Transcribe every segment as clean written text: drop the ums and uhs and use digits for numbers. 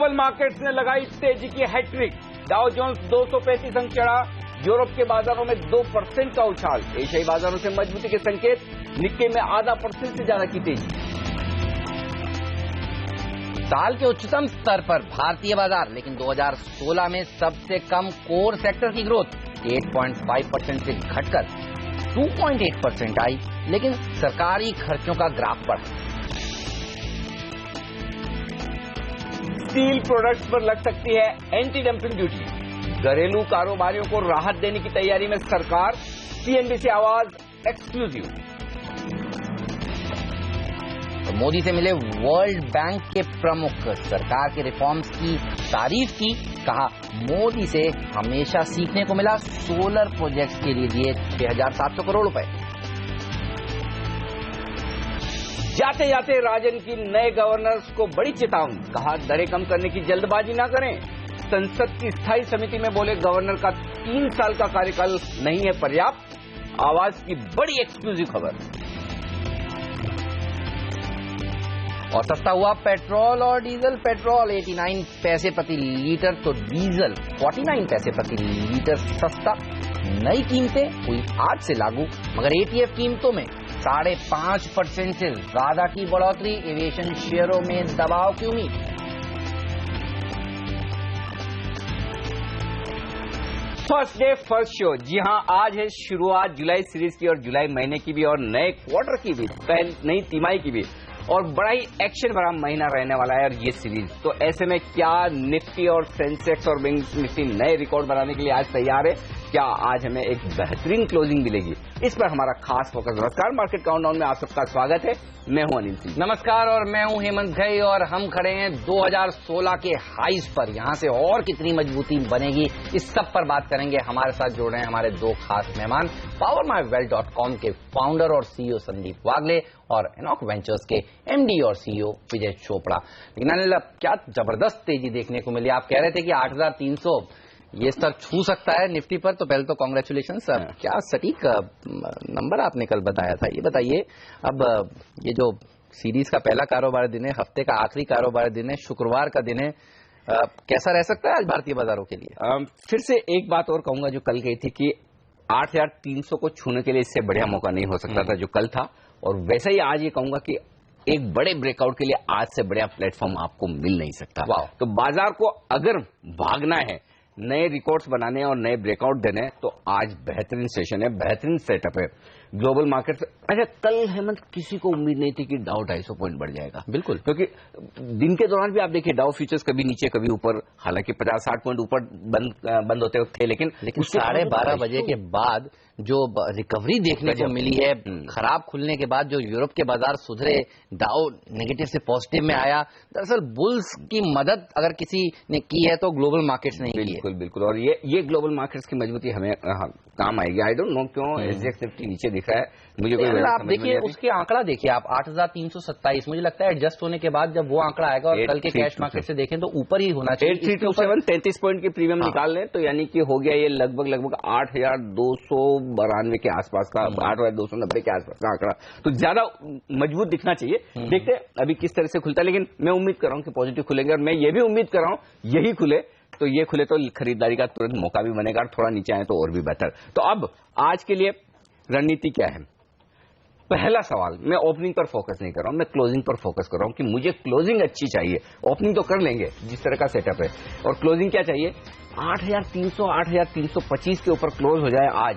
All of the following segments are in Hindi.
ग्लोबल मार्केट्स ने लगाई तेजी की हैट्रिक। डाउ जोन्स 235 अंक चढ़ा। यूरोप के बाजारों में 2% का उछाल। एशियाई बाजारों से मजबूती के संकेत। निक्के में 0.5% से ज्यादा की तेजी। साल के उच्चतम स्तर पर भारतीय बाजार, लेकिन 2016 में सबसे कम कोर सेक्टर की ग्रोथ 8.5% से घटकर 2.8% आई, लेकिन सरकारी खर्चों का ग्राफ बढ़ा। स्टील प्रोडक्ट्स पर लग सकती है एंटी डंपिंग ड्यूटी। घरेलू कारोबारियों को राहत देने की तैयारी में सरकार। सीएनबीसी आवाज एक्सक्लूसिव। मोदी से मिले वर्ल्ड बैंक के प्रमुख, सरकार के रिफॉर्म्स की तारीफ की। कहा मोदी से हमेशा सीखने को मिला। सोलर प्रोजेक्ट्स के लिए दिए 6,700 करोड़ रुपए। जाते जाते राजन की नए गवर्नर्स को बड़ी चेतावनी। कहा दरें कम करने की जल्दबाजी ना करें। संसद की स्थायी समिति में बोले गवर्नर का 3 साल का कार्यकाल नहीं है पर्याप्त। आवाज की बड़ी एक्सक्लूसिव खबर। और सस्ता हुआ पेट्रोल और डीजल। पेट्रोल 89 पैसे प्रति लीटर तो डीजल 49 पैसे प्रति लीटर सस्ता। नई कीमतें हुई आज से लागू, मगर एटीएफ कीमतों में 5.5% से ज्यादा की बढ़ोतरी। एविएशन शेयरों में दबाव की उम्मीद। First day first show. जी हां, आज है शुरुआत जुलाई सीरीज की और जुलाई महीने की भी और नए क्वार्टर की भी, नई तिमाही की भी। और बड़ा ही एक्शन भरा महीना रहने वाला है और ये सीरीज। तो ऐसे में क्या निफ्टी और सेंसेक्स और बैंक निफ्टी नए रिकॉर्ड बनाने के लिए आज तैयार है? क्या आज हमें एक बेहतरीन क्लोजिंग मिलेगी? इस पर हमारा खास फोकस। नमस्कार, मार्केट काउंटडाउन में आप सबका स्वागत है। मैं हूं अनिल सिंह। नमस्कार, और मैं हूं हेमंत घई, और हम खड़े हैं 2016 के हाईज पर। यहां से और कितनी मजबूती बनेगी, इस सब पर बात करेंगे। हमारे साथ जुड़ रहे हैं हमारे दो खास मेहमान, PowerMyWealth.com के फाउंडर और सीईओ संदीप वागले और एनॉक वेंचर्स के एमडी और सीईओ विजय चोपड़ा। लेकिन अनिल, क्या जबरदस्त तेजी देखने को मिली। आप कह रहे थे कि 8,300 ये स्तर छू सकता है निफ्टी पर, तो पहले तो कॉन्ग्रेचुलेशन सर। क्या सटीक नंबर आपने कल बताया था। ये बताइए, अब ये जो सीरीज का पहला कारोबार दिन है, हफ्ते का आखिरी कारोबार दिन है, शुक्रवार का दिन है, कैसा रह सकता है आज भारतीय बाजारों के लिए? फिर से एक बात और कहूंगा जो कल कही थी कि 8,300 को छूने के लिए इससे बढ़िया मौका नहीं हो सकता था जो कल था। और वैसे ही आज ये कहूंगा कि एक बड़े ब्रेकआउट के लिए आज से बढ़िया प्लेटफॉर्म आपको मिल नहीं सकता। तो बाजार को अगर भागना है, नए रिकॉर्ड्स बनाने और नए ब्रेकआउट देने, तो आज बेहतरीन सेशन है, बेहतरीन सेटअप है। Global market. अच्छा, कल हेमंत किसी को उम्मीद नहीं थी कि डाउ 250 पॉइंट बढ़ जाएगा। बिल्कुल, क्योंकि दिन के दौरान भी आप देखिए डाउ फ्यूचर्स कभी नीचे कभी ऊपर, हालांकि 50-60 पॉइंट ऊपर बंद होते वक्त थे, लेकिन 12:30 बजे के बाद जो रिकवरी देखने को मिली है, खराब खुलने के बाद जो यूरोप के बाजार सुधरे, डाउ नेगेटिव से पॉजिटिव में आया। दरअसल बुल्स की मदद अगर किसी ने की है तो ग्लोबल मार्केट्स ने की है। बिल्कुल बिल्कुल, और ये ग्लोबल मार्केट्स की मजबूती हमें काम आएगी। आई डोंट नो क्यों एसजीएक्स निफ्टी नीचे दिख रहा है, मुझे कोई आप देखिए उसके आंकड़ा देखिए आप 8,327। मुझे लगता है एडजस्ट होने के बाद जब वो आंकड़ा आएगा और कल के कैश मार्केट से देखें तो ऊपर ही होना चाहिए। 8327 33 पॉइंट की प्रीमियम निकाल लें तो यानी कि हो गया ये लगभग 8,292 के आसपास का, 8,290 के आसपास का आंकड़ा। तो ज्यादा मजबूत दिखना चाहिए। देखते हैं अभी किस तरह से खुलता है, लेकिन मैं उम्मीद कर रहा हूं कि पॉजिटिव खुलेंगे और मैं ये भी उम्मीद कर रहा हूं यही खुले तो खरीदारी का तुरंत मौका भी बनेगा और थोड़ा नीचे आए तो और भी बेहतर। तो अब आज के लिए रणनीति क्या है? पहला सवाल, मैं ओपनिंग पर फोकस नहीं कर रहा हूं, मैं क्लोजिंग पर फोकस कर रहा हूं कि मुझे क्लोजिंग अच्छी चाहिए। ओपनिंग तो कर लेंगे जिस तरह का सेटअप है, और क्लोजिंग क्या चाहिए? 8,300 8,325 के ऊपर क्लोज हो जाए। आज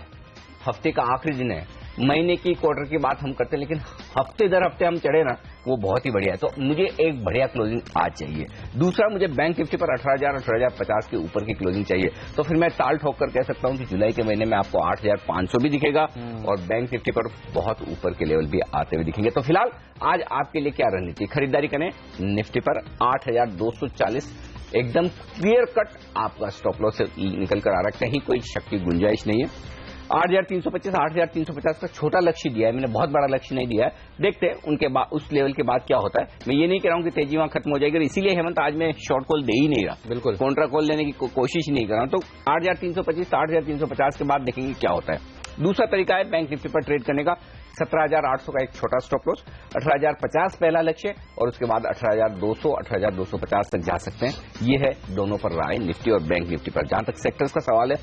हफ्ते का आखिरी दिन है, महीने की क्वार्टर की बात हम करते हैं, लेकिन हफ्ते दर हफ्ते हम चढ़े ना, वो बहुत ही बढ़िया है। तो मुझे एक बढ़िया क्लोजिंग आज चाहिए। दूसरा, मुझे बैंक निफ्टी पर 18,000 18,050 के ऊपर की क्लोजिंग चाहिए। तो फिर मैं ताल ठोक कर कह सकता हूं कि जुलाई के महीने में आपको 8,500 भी दिखेगा और बैंक निफ्टी पर बहुत ऊपर के लेवल भी आते हुए दिखेंगे। तो फिलहाल आज आपके लिए क्या रणनीति? खरीदारी करें निफ्टी पर 8,240, एकदम क्लियर कट आपका स्टॉप लॉस से निकल कर आ रहा है, कहीं कोई शक की गुंजाइश नहीं है। 8,325 8,350 का छोटा लक्ष्य दिया है मैंने, बहुत बड़ा लक्ष्य नहीं दिया है। देखते हैं उनके बाद उस लेवल के बाद क्या होता है। मैं ये नहीं कह रहा हूं कि तेजी वहां खत्म हो जाएगी, इसीलिए हेमंत आज मैं शॉर्ट कॉल दे ही नहीं रहा, बिल्कुल कॉन्ट्रा कॉल लेने की कोशिश ही नहीं कर रहा हूं। तो 8,325 8,350 के बाद देखेंगे क्या होता है। दूसरा तरीका है बैंक निफ्टी पर ट्रेड करने का, 17,800 का एक छोटा स्टॉप लॉस, 18,050 पहला लक्ष्य और उसके बाद 18,200, 18,250 तक जा सकते हैं। ये है दोनों पर राय, निफ्टी और बैंक निफ्टी पर। जहां तक सेक्टर्स का सवाल है,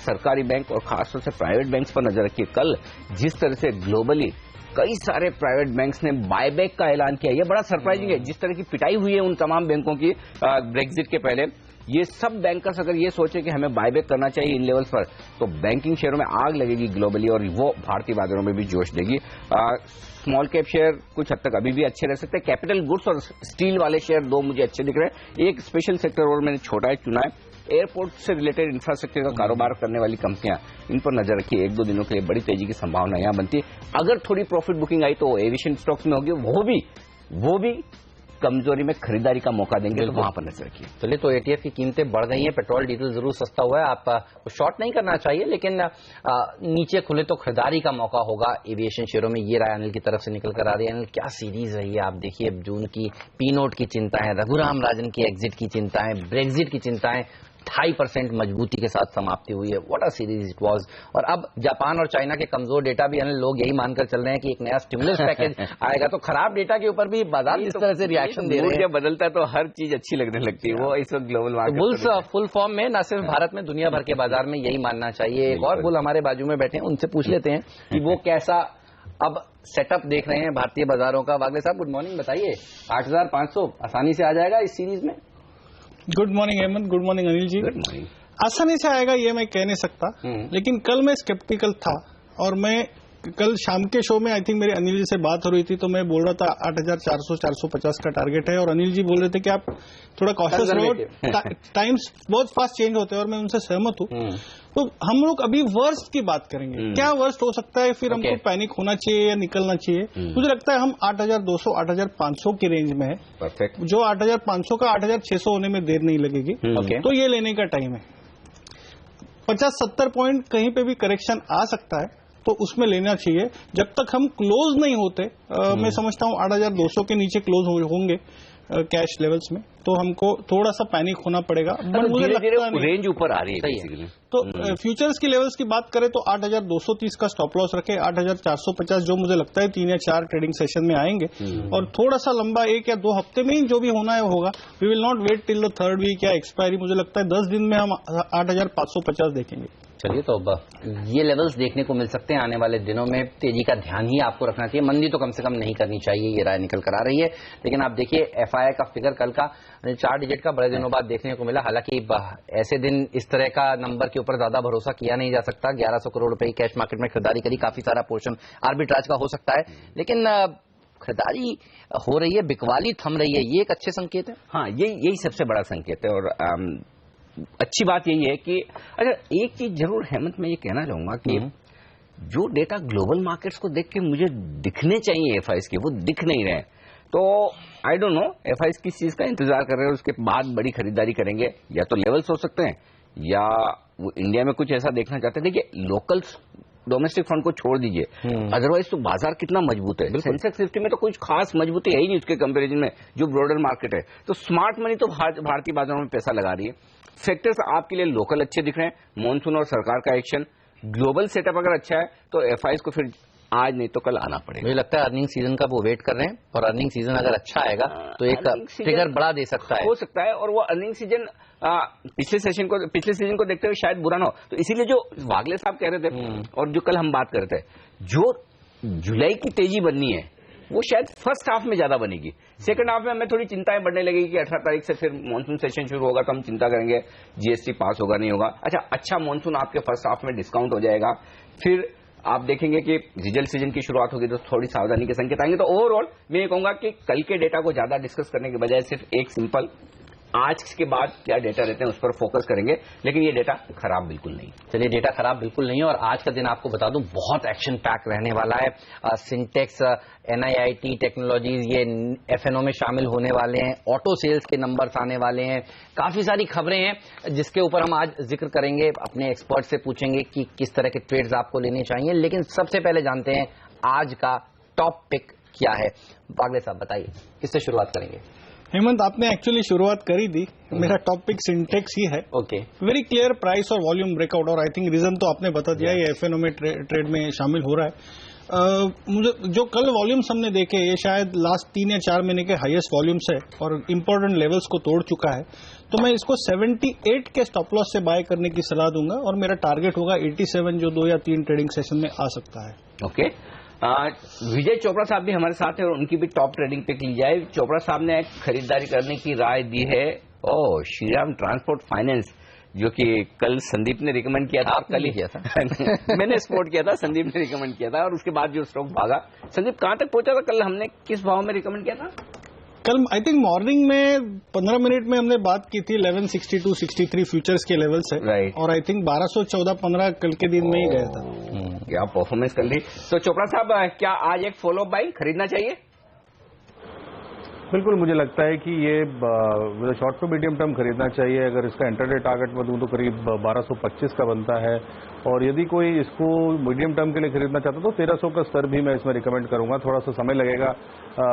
सरकारी बैंक और खासतौर से प्राइवेट बैंक्स पर नजर रखिए। कल जिस तरह से ग्लोबली कई सारे प्राइवेट बैंक्स ने बायबैक का ऐलान किया, ये बड़ा सरप्राइजिंग है। जिस तरह की पिटाई हुई है उन तमाम बैंकों की ब्रेक्जिट के पहले, ये सब बैंकर्स अगर ये सोचे कि हमें बायबैक करना चाहिए इन लेवल्स पर, तो बैंकिंग शेयरों में आग लगेगी ग्लोबली और वो भारतीय बाजारों में भी जोश देगी। स्मॉल कैप शेयर कुछ हद तक अभी भी अच्छे रह सकते हैं। कैपिटल गुड्स और स्टील वाले शेयर दो मुझे अच्छे दिख रहे हैं। एक स्पेशल सेक्टर और मैंने छोटा चुना है, एयरपोर्ट से रिलेटेड इंफ्रास्ट्रक्चर का कारोबार करने वाली कंपनियां, इन पर नजर रखिए। एक दो दिनों के लिए बड़ी तेजी की संभावना यहां बनती है। अगर थोड़ी प्रॉफिट बुकिंग आई तो एविएशन स्टॉक्स में होगी, वो भी कमजोरी में खरीदारी का मौका देंगे, तो वहां पर नजर रखिए। चलिए, तो एटीएफ की कीमतें बढ़ गई हैं, पेट्रोल डीजल जरूर सस्ता हुआ है, आप शॉर्ट नहीं करना चाहिए, लेकिन नीचे खुले तो खरीदारी का मौका होगा एविएशन शेयरों में। ये राय अनिल की तरफ से निकल कर आ रही है। अनिल, क्या सीरीज रही है, आप देखिए। अब जून की पी नोट की चिंता है, रघुराम राजन की एग्जिट की चिंता है, ब्रेक्जिट की चिंता है, 2.5% मजबूती के साथ समाप्ति हुई है। What a series it was. और अब जापान और चाइना के कमजोर डेटा भी अनिल, लोग यही मानकर चल रहे हैं कि एक नया स्टिमुलस पैकेज आएगा, तो खराब डेटा के ऊपर भी बाजार इस तरह से रिएक्शन दे रहे हैं। जब बदलता है तो हर चीज अच्छी लगने लगती है, वो इस वक्त global market bulls full form में, न सिर्फ भारत में, दुनिया भर के बाजार में यही मानना चाहिए। एक और बुल हमारे बाजू में बैठे हैं, उनसे पूछ लेते हैं कि वो कैसा अब सेटअप देख रहे हैं भारतीय बाजारों का। वागले साहब, गुड मॉर्निंग, बताइए। 8,500 आसानी से आ जाएगा इस सीरीज में? Good morning Hemant, good morning Anil ji. Good morning. आसानी से आएगा ये मैं कह नहीं सकता, लेकिन कल मैं स्केप्टिकल था और मैं कल शाम के शो में आई थिंक मेरी अनिल जी से बात हो रही थी, तो मैं बोल रहा था 8,400 450 का टारगेट है, और अनिल जी बोल रहे थे कि आप थोड़ा कॉशियस रहो, टाइम्स बहुत फास्ट चेंज होते हैं, और मैं उनसे सहमत हूं। तो हम लोग अभी वर्स्ट की बात करेंगे, क्या वर्स्ट हो सकता है, फिर हमको पैनिक होना चाहिए या निकलना चाहिए। मुझे लगता है हम 8,200 8,500 की रेंज में है। परफेक्ट। जो 8,500 का 8,600 होने में देर नहीं लगेगी, तो ये लेने का टाइम है। 50-70 पॉइंट कहीं पे भी करेक्शन आ सकता है, तो उसमें लेना चाहिए। जब तक हम क्लोज नहीं होते, मैं समझता हूं 8,200 के नीचे क्लोज होंगे कैश लेवल्स में, तो हमको थोड़ा सा पैनिक होना पड़ेगा। बट मुझे लगता है रेंज ऊपर आ रही है बेसिकली। तो फ्यूचर्स की लेवल्स की बात करें तो 8,230 का स्टॉप लॉस रखे, 8,450 जो मुझे लगता है 3 या 4 ट्रेडिंग सेशन में आएंगे, और थोड़ा सा लंबा 1 या 2 हफ्ते में ही जो भी होना है होगा। We will not wait till the third week या एक्सपायरी। मुझे लगता है 10 दिन में हम 8,550 देखेंगे। चलिए, तो अब ये लेवल्स देखने को मिल सकते हैं आने वाले दिनों में। तेजी का ध्यान ही आपको रखना चाहिए, मंदी तो कम से कम नहीं करनी चाहिए, ये राय निकल कर आ रही है। लेकिन आप देखिए, एफआईआई का फिगर कल का 4 डिजिट का बड़े दिनों बाद देखने को मिला। हालांकि ऐसे दिन इस तरह का नंबर के ऊपर ज्यादा भरोसा किया नहीं जा सकता। 1,100 करोड़ रुपए की कैश मार्केट में खरीदारी करी, काफी सारा पोर्शन आर्बिट्राज का हो सकता है, लेकिन खरीदारी हो रही है, बिकवाली थम रही है, ये एक अच्छे संकेत है। हाँ, यही सबसे बड़ा संकेत है। और अच्छी बात यही है कि अगर एक चीज जरूर हेमंत मैं ये कहना चाहूंगा कि जो डेटा ग्लोबल मार्केट्स को देख के मुझे दिखने चाहिए एफआईएस के, वो दिख नहीं रहे। तो आई डोंट नो एफआईएस किस चीज का इंतजार कर रहे हैं, उसके बाद बड़ी खरीदारी करेंगे। या तो लेवल्स हो सकते हैं, या वो इंडिया में कुछ ऐसा देखना चाहते हैं। देखिए, लोकल डोमेस्टिक फंड को छोड़ दीजिए, अदरवाइज तो बाजार कितना मजबूत है। सेंसेक्स 50 में तो कुछ खास मजबूती है ही नहीं उसके कंपैरिजन में, जो ब्रॉडर मार्केट है। तो स्मार्ट मनी तो भारतीय बाजारों में पैसा लगा रही है। सेक्टर्स आपके लिए लोकल अच्छे दिख रहे हैं, मॉनसून और सरकार का एक्शन, ग्लोबल सेटअप अगर अच्छा है तो एफआईएस को फिर आज नहीं तो कल आना पड़ेगा। मुझे लगता है अर्निंग सीजन का वो वेट कर रहे हैं, और अर्निंग सीजन अगर अच्छा आएगा तो एक फिगर बढ़ा दे सकता है, हो सकता है। और वो अर्निंग सीजन पिछले सीजन को देखते हुए शायद बुरा ना हो। तो इसीलिए जो वागले साहब कह रहे थे और जो कल हम बात कर रहे थे, जो जुलाई की तेजी बननी है वो शायद फर्स्ट हाफ में ज्यादा बनेगी। सेकंड हाफ में हमें थोड़ी चिंताएं बढ़ने लगेगी कि 18 तारीख से फिर मानसून सेशन शुरू होगा, तो हम चिंता करेंगे जीएसटी पास होगा नहीं होगा। अच्छा मानसून आपके फर्स्ट हाफ में डिस्काउंट हो जाएगा, फिर आप देखेंगे कि रिजल्ट सीजन की शुरुआत होगी, तो थोड़ी सावधानी के संकेत आएंगे। तो ओवरऑल मैं ये कहूंगा कि कल के डेटा को ज्यादा डिस्कस करने के बजाय सिर्फ एक सिंपल आज के बाद क्या डेटा रहते हैं उस पर फोकस करेंगे। लेकिन ये डेटा खराब बिल्कुल नहीं। चलिए, डेटा खराब बिल्कुल नहीं है, और आज का दिन आपको बता दूं बहुत एक्शन पैक रहने वाला है। सिंटेक्स, एनआईआईटी टेक्नोलॉजीज ये एफएनओ में शामिल होने वाले हैं, ऑटो सेल्स के नंबर्स आने वाले हैं, काफी सारी खबरें हैं जिसके ऊपर हम आज जिक्र करेंगे। अपने एक्सपर्ट से पूछेंगे कि किस तरह के ट्रेड्स आपको लेने चाहिए। लेकिन सबसे पहले जानते हैं आज का टॉप पिक क्या है। बागले साहब बताइए, किससे शुरुआत करेंगे? हेमंत, आपने एक्चुअली शुरुआत करी दी। मेरा टॉपिक सिंटेक्स ही है। ओके, वेरी क्लियर प्राइस और वॉल्यूम ब्रेकआउट, और आई थिंक रीजन तो आपने बता दिया, ये एफएनओ में ट्रेड में शामिल हो रहा है। मुझे जो कल वॉल्यूम्स हमने देखे, ये शायद लास्ट 3 या 4 महीने के हाईएस्ट वॉल्यूम्स है और इंपॉर्टेंट लेवल्स को तोड़ चुका है, तो मैं इसको 78 के स्टॉप लॉस से बाय करने की सलाह दूंगा और मेरा टारगेट होगा 87, जो 2 या 3 ट्रेडिंग सेशन में आ सकता है। ओके, विजय चोपड़ा साहब भी हमारे साथ है और उनकी भी टॉप ट्रेडिंग पिक ली जाए। चोपड़ा साहब ने खरीदारी करने की राय दी है श्रीराम ट्रांसपोर्ट फाइनेंस, जो कि कल संदीप ने रिकमेंड किया था। आपने कल ही किया था मैंने सपोर्ट किया था, संदीप ने रिकमेंड किया था और उसके बाद जो स्टॉक भागा। संदीप कहां तक पहुंचा था कल? हमने किस भाव में रिकमेंड किया था? कल आई थिंक मॉर्निंग में 15 मिनट में हमने बात की थी 1162-63 फ्यूचर्स के लेवल से, राइट। और आई थिंक 1214-15 कल के दिन में ही गया था। क्या परफॉर्मेंस कर ली। तो चोपड़ा साहब, क्या आज एक फॉलो बाई खरीदना चाहिए? बिल्कुल, मुझे लगता है कि ये शॉर्ट टू मीडियम टर्म खरीदना चाहिए। अगर इसका इंटरडे टारगेट मैं दूं तो करीब 1225 का बनता है, और यदि कोई इसको मीडियम टर्म के लिए खरीदना चाहता तो 1300 का स्तर भी मैं इसमें रिकमेंड करूंगा। थोड़ा सा समय लगेगा,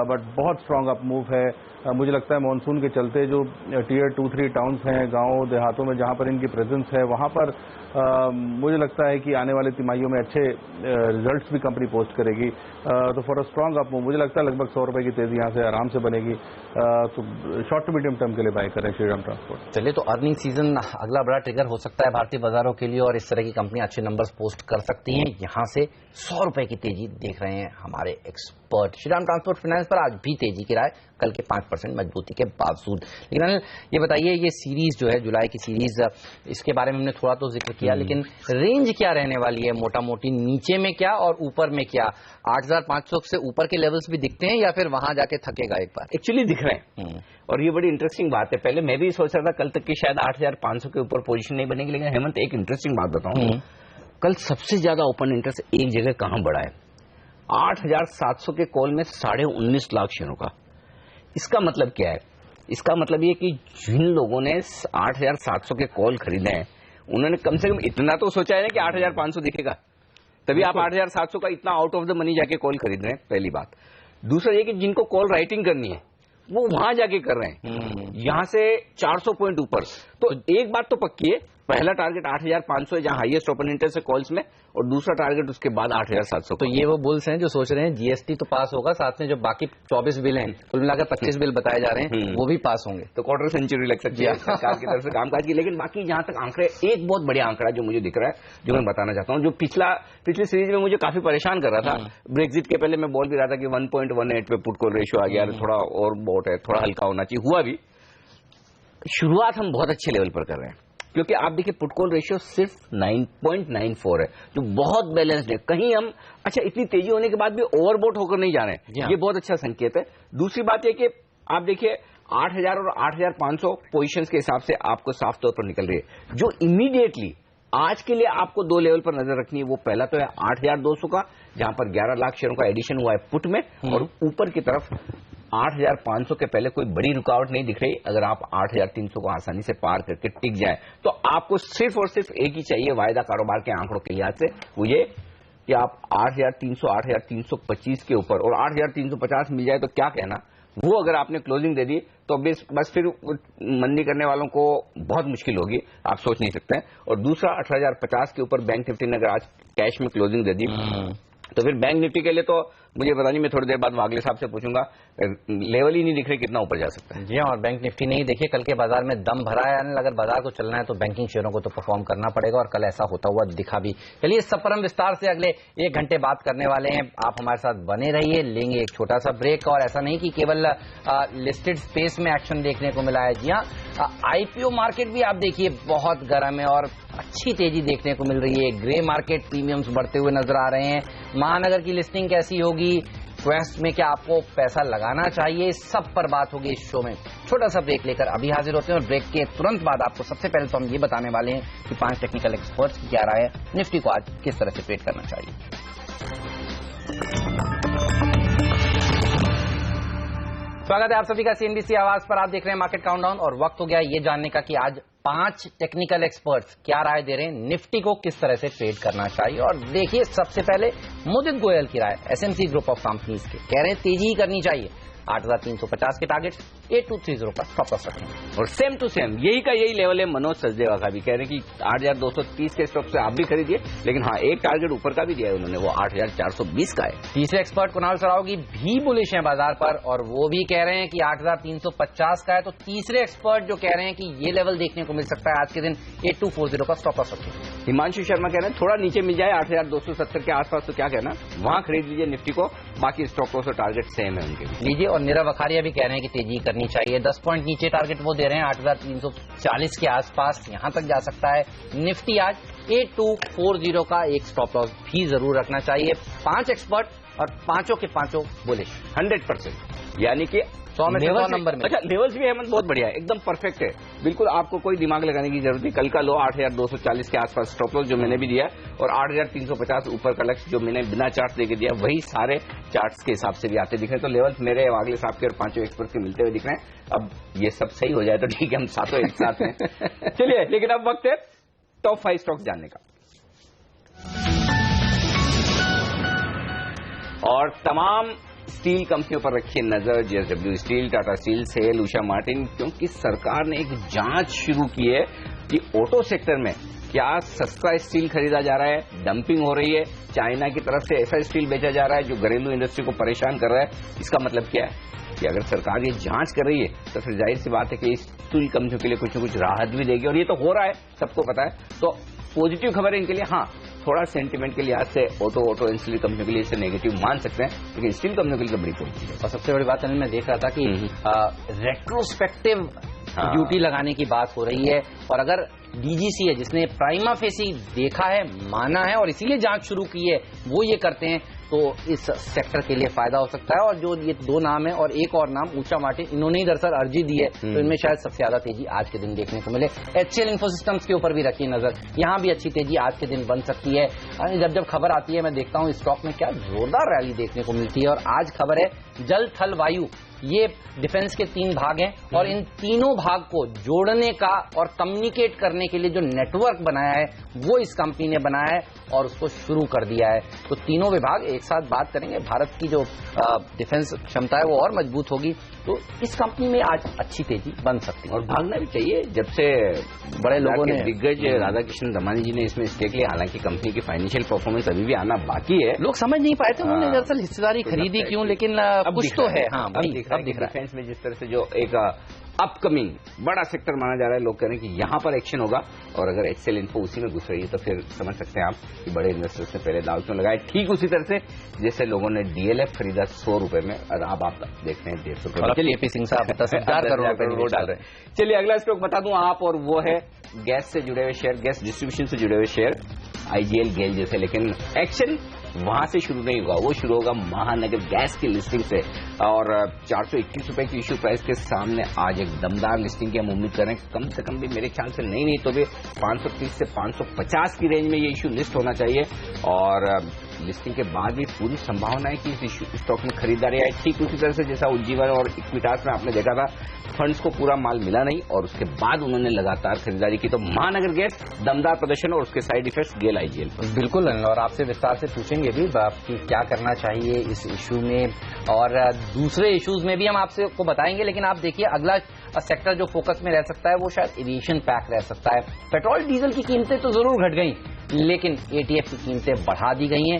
बट बहुत स्ट्रांग अप मूव है। मुझे लगता है मानसून के चलते जो टियर 2-3 टाउन्स हैं, गांव देहातों में जहां पर इनकी प्रेजेंस है, वहां पर मुझे लगता है कि आने वाले तिमाहियों में अच्छे रिजल्ट्स भी कंपनी पोस्ट करेगी। तो for a strong up move मुझे लगता है लगभग 100 रुपए की तेजी यहां से आराम से बनेगी। तो शॉर्ट टू मीडियम टर्म के लिए बाय करें श्रीराम ट्रांसपोर्ट। चलिए, तो अर्निंग सीजन अगला बड़ा ट्रिगर हो सकता है भारतीय बाजारों के लिए और इस तरह की कंपनी अच्छे नंबर्स पोस्ट कर सकती हैं। यहां से 100 रुपए की तेजी देख रहे हैं हमारे एक्सपर्ट। श्रीराम ट्रांसपोर्ट फाइनेंस पर आज भी तेजी की राय, कल के 5% मजबूती के बावजूद। लेकिन अनिल, ये बताइए, ये सीरीज जो है जुलाई की सीरीज, इसके बारे में हमने थोड़ा तो जिक्र किया, लेकिन रेंज क्या रहने वाली है? मोटा मोटी नीचे में क्या और ऊपर में क्या? 8500 से ऊपर के लेवल्स भी दिखते हैं या फिर वहां जाके थकेगा एक बार? एक्चुअली दिख रहे हैं, और ये बड़ी इंटरेस्टिंग बात है। पहले मैं भी सोच रहा था कल तक की शायद 8500 के ऊपर पोजीशन नहीं बनेगी, लेकिन हेमंत एक इंटरेस्टिंग बात बताऊं, कल सबसे ज्यादा ओपन इंटरेस्ट एक जगह कहां बढ़ा है? 8700 के कॉल में 19.5 लाख शेयरों का। इसका मतलब क्या है? इसका मतलब ये कि जिन लोगों ने 8700 के कॉल खरीदे हैं, उन्होंने कम से कम इतना तो सोचा है ना कि 8500 दिखेगा, तभी आप 8700 का इतना आउट ऑफ द मनी जाके कॉल खरीद रहे हैं, पहली बात। दूसरा ये कि जिनको कॉल राइटिंग करनी है वो वहां जाके कर रहे हैं, यहां से 400 पॉइंट ऊपर। तो एक बात तो पक्की है, पहला टारगेट 8500 है जहां हाईएस्ट ओपन इंटरेस्ट है कॉल्स में, और दूसरा टारगेट उसके बाद 8700। तो ये वो बुल्स हैं जो सोच रहे हैं जीएसटी तो पास होगा, साथ में जो बाकी 24 बिल हैं, कुल मिलाकर 25 बिल बताए जा रहे हैं, वो भी पास होंगे। तो क्वार्टर सेंचुरी लग सकती है सरकार की तरफ से कामकाज की। लेकिन बाकी जहां तक आंकड़े, एक बहुत बढ़िया आंकड़ा जो मुझे दिख रहा है, जो मैं बताना चाहता हूं, जो पिछली सीरीज में मुझे काफी परेशान कर रहा था, ब्रेक्जिट के पहले मैं बोल भी रहा था कि 1.18 पे पुट कॉल रेशियो आ गया, थोड़ा और बोट है, थोड़ा हल्का होना चाहिए, हुआ भी। शुरुआत हम बहुत अच्छे लेवल पर कर रहे हैं, क्योंकि आप देखिए पुट कॉल रेशियो सिर्फ 9.94 है, जो बहुत बैलेंस्ड है। कहीं हम इतनी तेजी होने के बाद भी ओवरबोट होकर नहीं जा रहे हैं, ये बहुत अच्छा संकेत है। दूसरी बात यह कि आप देखिए 8000 और 8500 पोजीशंस के हिसाब से आपको साफ तौर पर निकल रही है। जो इमीडिएटली आज के लिए आपको 2 लेवल पर नजर रखनी है, वो पहला तो है 8200 का, जहां पर 11 लाख शेयरों का एडिशन हुआ है पुट में, और ऊपर की तरफ 8500 के पहले कोई बड़ी रुकावट नहीं दिख रही। अगर आप 8300 को आसानी से पार करके टिक जाए तो आपको सिर्फ और सिर्फ एक ही चाहिए वायदा कारोबार के आंकड़ों के लिहाज से, वो ये कि आप 8300, 8325 के ऊपर, और 8350 मिल जाए तो क्या कहना, वो अगर आपने क्लोजिंग दे दी तो बस फिर मंदी करने वालों को बहुत मुश्किल होगी, आप सोच नहीं सकते हैं। और दूसरा 18050 के ऊपर बैंक निफ्टी ने अगर आज कैश में क्लोजिंग दे दी तो फिर बैंक निफ्टी के लिए तो मुझे पता नहीं, मैं थोड़ी देर बाद वागले साहब से पूछूंगा, लेवल ही नहीं दिख रहे कितना ऊपर जा सकता है। जी हाँ, और बैंक निफ्टी नहीं, देखिए कल के बाजार में दम भरा है, यानी अगर बाजार को चलना है तो बैंकिंग शेयरों को तो परफॉर्म करना पड़ेगा, और कल ऐसा होता हुआ दिखा भी। चलिए, इस सब पर हम विस्तार से अगले 1 घंटे बात करने वाले हैं, आप हमारे साथ बने रहिए। लेंगे एक छोटा सा ब्रेक, और ऐसा नहीं कि केवल लिस्टेड स्पेस में एक्शन देखने को मिला है। जी हाँ, आईपीओ मार्केट भी आप देखिए बहुत गर्म है और अच्छी तेजी देखने को मिल रही है। ग्रे मार्केट प्रीमियम्स बढ़ते हुए नजर आ रहे हैं। महानगर की लिस्टिंग कैसी होगी, क्वेस्ट में क्या आपको पैसा लगाना चाहिए, सब पर बात होगी इस शो में। छोटा सा ब्रेक लेकर अभी हाजिर होते हैं, और ब्रेक के तुरंत बाद आपको सबसे पहले तो हम ये बताने वाले हैं कि 5 टेक्निकल एक्सपर्ट्स की क्या राय है, निफ्टी को आज किस तरह से ट्रेड करना चाहिए। स्वागत है आप सभी का सीएनबीसी आवाज पर। आप देख रहे हैं मार्केट काउंटडाउन, और वक्त हो गया ये जानने का कि आज 5 टेक्निकल एक्सपर्ट्स क्या राय दे रहे हैं, निफ्टी को किस तरह से ट्रेड करना चाहिए। और देखिए, सबसे पहले मुदित गोयल की राय, एसएमसी ग्रुप ऑफ कंपनीज के, कह रहे हैं तेजी ही करनी चाहिए। 8,350 के टारगेट, 8230 का स्टॉप लॉस रखेंगे। और सेम टू सेम यही का यही लेवल है मनोज सचदेवा का भी, कह रहे हैं कि 8,230 के स्टॉक से आप भी खरीदिए, लेकिन हाँ एक टारगेट ऊपर का भी दिया है उन्होंने, वो 8,420 का है। तीसरे एक्सपर्ट कुणाल सरावगी भी बुलिश हैं बाजार पर और वो भी कह रहे हैं कि 8,350 का है। तो तीसरे एक्सपर्ट जो कह रहे हैं कि ये लेवल देखने को मिल सकता है आज के दिन, 8240 का स्टॉप लॉस रखेंगे। हिमांशु शर्मा कह रहे हैं थोड़ा नीचे मिल जाए 8,270 के आसपास तो क्या कहना, वहां खरीद लीजिए निफ्टी को, बाकी स्टॉक लॉस और टारगेट सेम है उनके भी। लीजिए, और नीरव अखारिया भी कह रहे हैं कि तेजी करनी चाहिए, 10 पॉइंट नीचे टारगेट वो दे रहे हैं 8,340 के आसपास, यहां तक जा सकता है निफ्टी आज। 8240 का एक स्टॉप लॉस भी जरूर रखना चाहिए। 5 एक्सपर्ट और पांचों के पांचों बुलिश 100%, यानी कि 100 में 100 नंबर में। अच्छा, लेवल्स भी अहमद बहुत बढ़िया है, एकदम परफेक्ट है, बिल्कुल आपको कोई दिमाग लगाने की जरूरत नहीं। कल का लो 8,240 के आसपास स्टॉप लॉस जो मैंने भी दिया, और 8,350 ऊपर का लक्ष्य जो मैंने बिना चार्ट देके दिया, वही सारे चार्ट्स के हिसाब से भी आते दिख रहे हैं। तो लेवल्स मेरे वागले साहब के और पांचों एक्सपर्ट के मिलते हुए दिख रहे हैं। अब ये सब सही हो जाए तो ठीक है, हम सातों एक साथ हैं। चलिए, लेकिन अब वक्त है टॉप 5 स्टॉक्स जानने का, और तमाम स्टील कंपनियों पर रखिए नजर, JSW steel, Tata steel, SAIL, Usha Martin, क्योंकि सरकार ने एक जांच शुरू की है कि ऑटो सेक्टर में क्या सस्ता स्टील खरीदा जा रहा है, डंपिंग हो रही है, चाइना की तरफ से ऐसा स्टील बेचा जा रहा है जो घरेलू इंडस्ट्री को परेशान कर रहा है। इसका मतलब क्या है कि अगर सरकार ये जांच कर रही है तो फिर जाहिर सी बात है कि स्टील कंपनियों के लिए कुछ न कुछ राहत भी देगी, और ये तो हो रहा है, सबको पता है। तो पॉजिटिव खबर है इनके लिए। हाँ, थोड़ा सेंटीमेंट के लिहाज से ऑटो स्टील कंपनियों के लिए इसे नेगेटिव मान सकते हैं, लेकिन स्टील कंपनियों के लिए तो बड़ी पॉजिटिव है। और सबसे बड़ी बात अनिल, मैं देख रहा था कि रेट्रोस्पेक्टिव ड्यूटी लगाने की बात हो रही है, और अगर डीजीसी है जिसने प्राइमा फेसी देखा है, माना है और इसीलिए जांच शुरू की है, वो ये करते हैं तो इस सेक्टर के लिए फायदा हो सकता है। और जो ये 2 नाम है और एक और नाम उषा मार्टिन, इन्होंने ही दरअसल अर्जी दी है, तो इनमें शायद सबसे ज्यादा तेजी आज के दिन देखने को मिले। HCL इन्फोसिस्टम्स के ऊपर भी रखिए नजर, यहां भी अच्छी तेजी आज के दिन बन सकती है। जब खबर आती है मैं देखता हूं स्टॉक में क्या जोरदार रैली देखने को मिलती है। और आज खबर है जल थल वायु, ये डिफेंस के 3 भाग हैं, और इन तीनों भाग को जोड़ने का और कम्युनिकेट करने के लिए जो नेटवर्क बनाया है वो इस कंपनी ने बनाया है और उसको शुरू कर दिया है। तो तीनों विभाग एक साथ बात करेंगे, भारत की जो डिफेंस क्षमता है वो और मजबूत होगी। तो इस कंपनी में आज अच्छी तेजी बन सकती है, और भागना भी चाहिए। जब से बड़े लोगों ने, दिग्गज राधाकृष्ण दमानी जी ने इसमें स्टेक लिया, हालांकि कंपनी की फाइनेंशियल परफॉर्मेंस अभी भी आना बाकी है, लोग समझ नहीं पाए थे उन्होंने दरअसल हिस्सेदारी खरीदी क्यों, लेकिन कुछ तो है। हाँ, अब दिख रहा है डिफेंस में जिस तरह से जो एक अपकमिंग बड़ा सेक्टर माना जा रहा है, लोग कह रहे हैं कि यहां पर एक्शन होगा, और अगर HCL इन्फो उसी में घुस रही है तो फिर समझ सकते हैं आप कि बड़े इन्वेस्टर्स ने पहले दाव क्यों लगाए। ठीक उसी तरह से जैसे लोगों ने DLF खरीदा 100 रुपए में, और अब आप देख रहे हैं 150 रुपए। चलिए, पी सिंह साहब 10,000 करोड़ वो डाल रहे हैं। चलिए, अगला स्टॉक बता दूं आप, और वो है गैस से जुड़े हुए शेयर, गैस डिस्ट्रीब्यूशन से जुड़े हुए शेयर, IGL, गेल जैसे। लेकिन एक्शन वहां से शुरू नहीं होगा, वो शुरू होगा महानगर गैस की लिस्टिंग से, और 421 रुपए की इश्यू प्राइस के सामने आज एक दमदार लिस्टिंग की हम उम्मीद करें। कम से कम भी मेरे ख्याल से नहीं तो भी 530 से 550 की रेंज में ये इश्यू लिस्ट होना चाहिए, और लिस्टिंग के बाद भी पूरी संभावना है कि इस स्टॉक में खरीदारी आए। ठीक उसी तरह से जैसा उज्जीवन और इक्विटास में आपने देखा था, फंड्स को पूरा माल मिला नहीं और उसके बाद उन्होंने लगातार खरीदारी की। तो महानगर गैस दमदार प्रदर्शन, और उसके साइड इफेक्ट्स गेल IGL। बिल्कुल, और आपसे विस्तार से पूछेंगे भी कि क्या करना चाहिए इस इशू में, और दूसरे इश्यूज में भी हम आपसे को बताएंगे। लेकिन आप देखिए, अगला सेक्टर जो फोकस में रह सकता है वो शायद एविएशन पैक रह सकता है। पेट्रोल डीजल की कीमतें तो जरूर घट गई, लेकिन ATF की कीमतें बढ़ा दी गई हैं,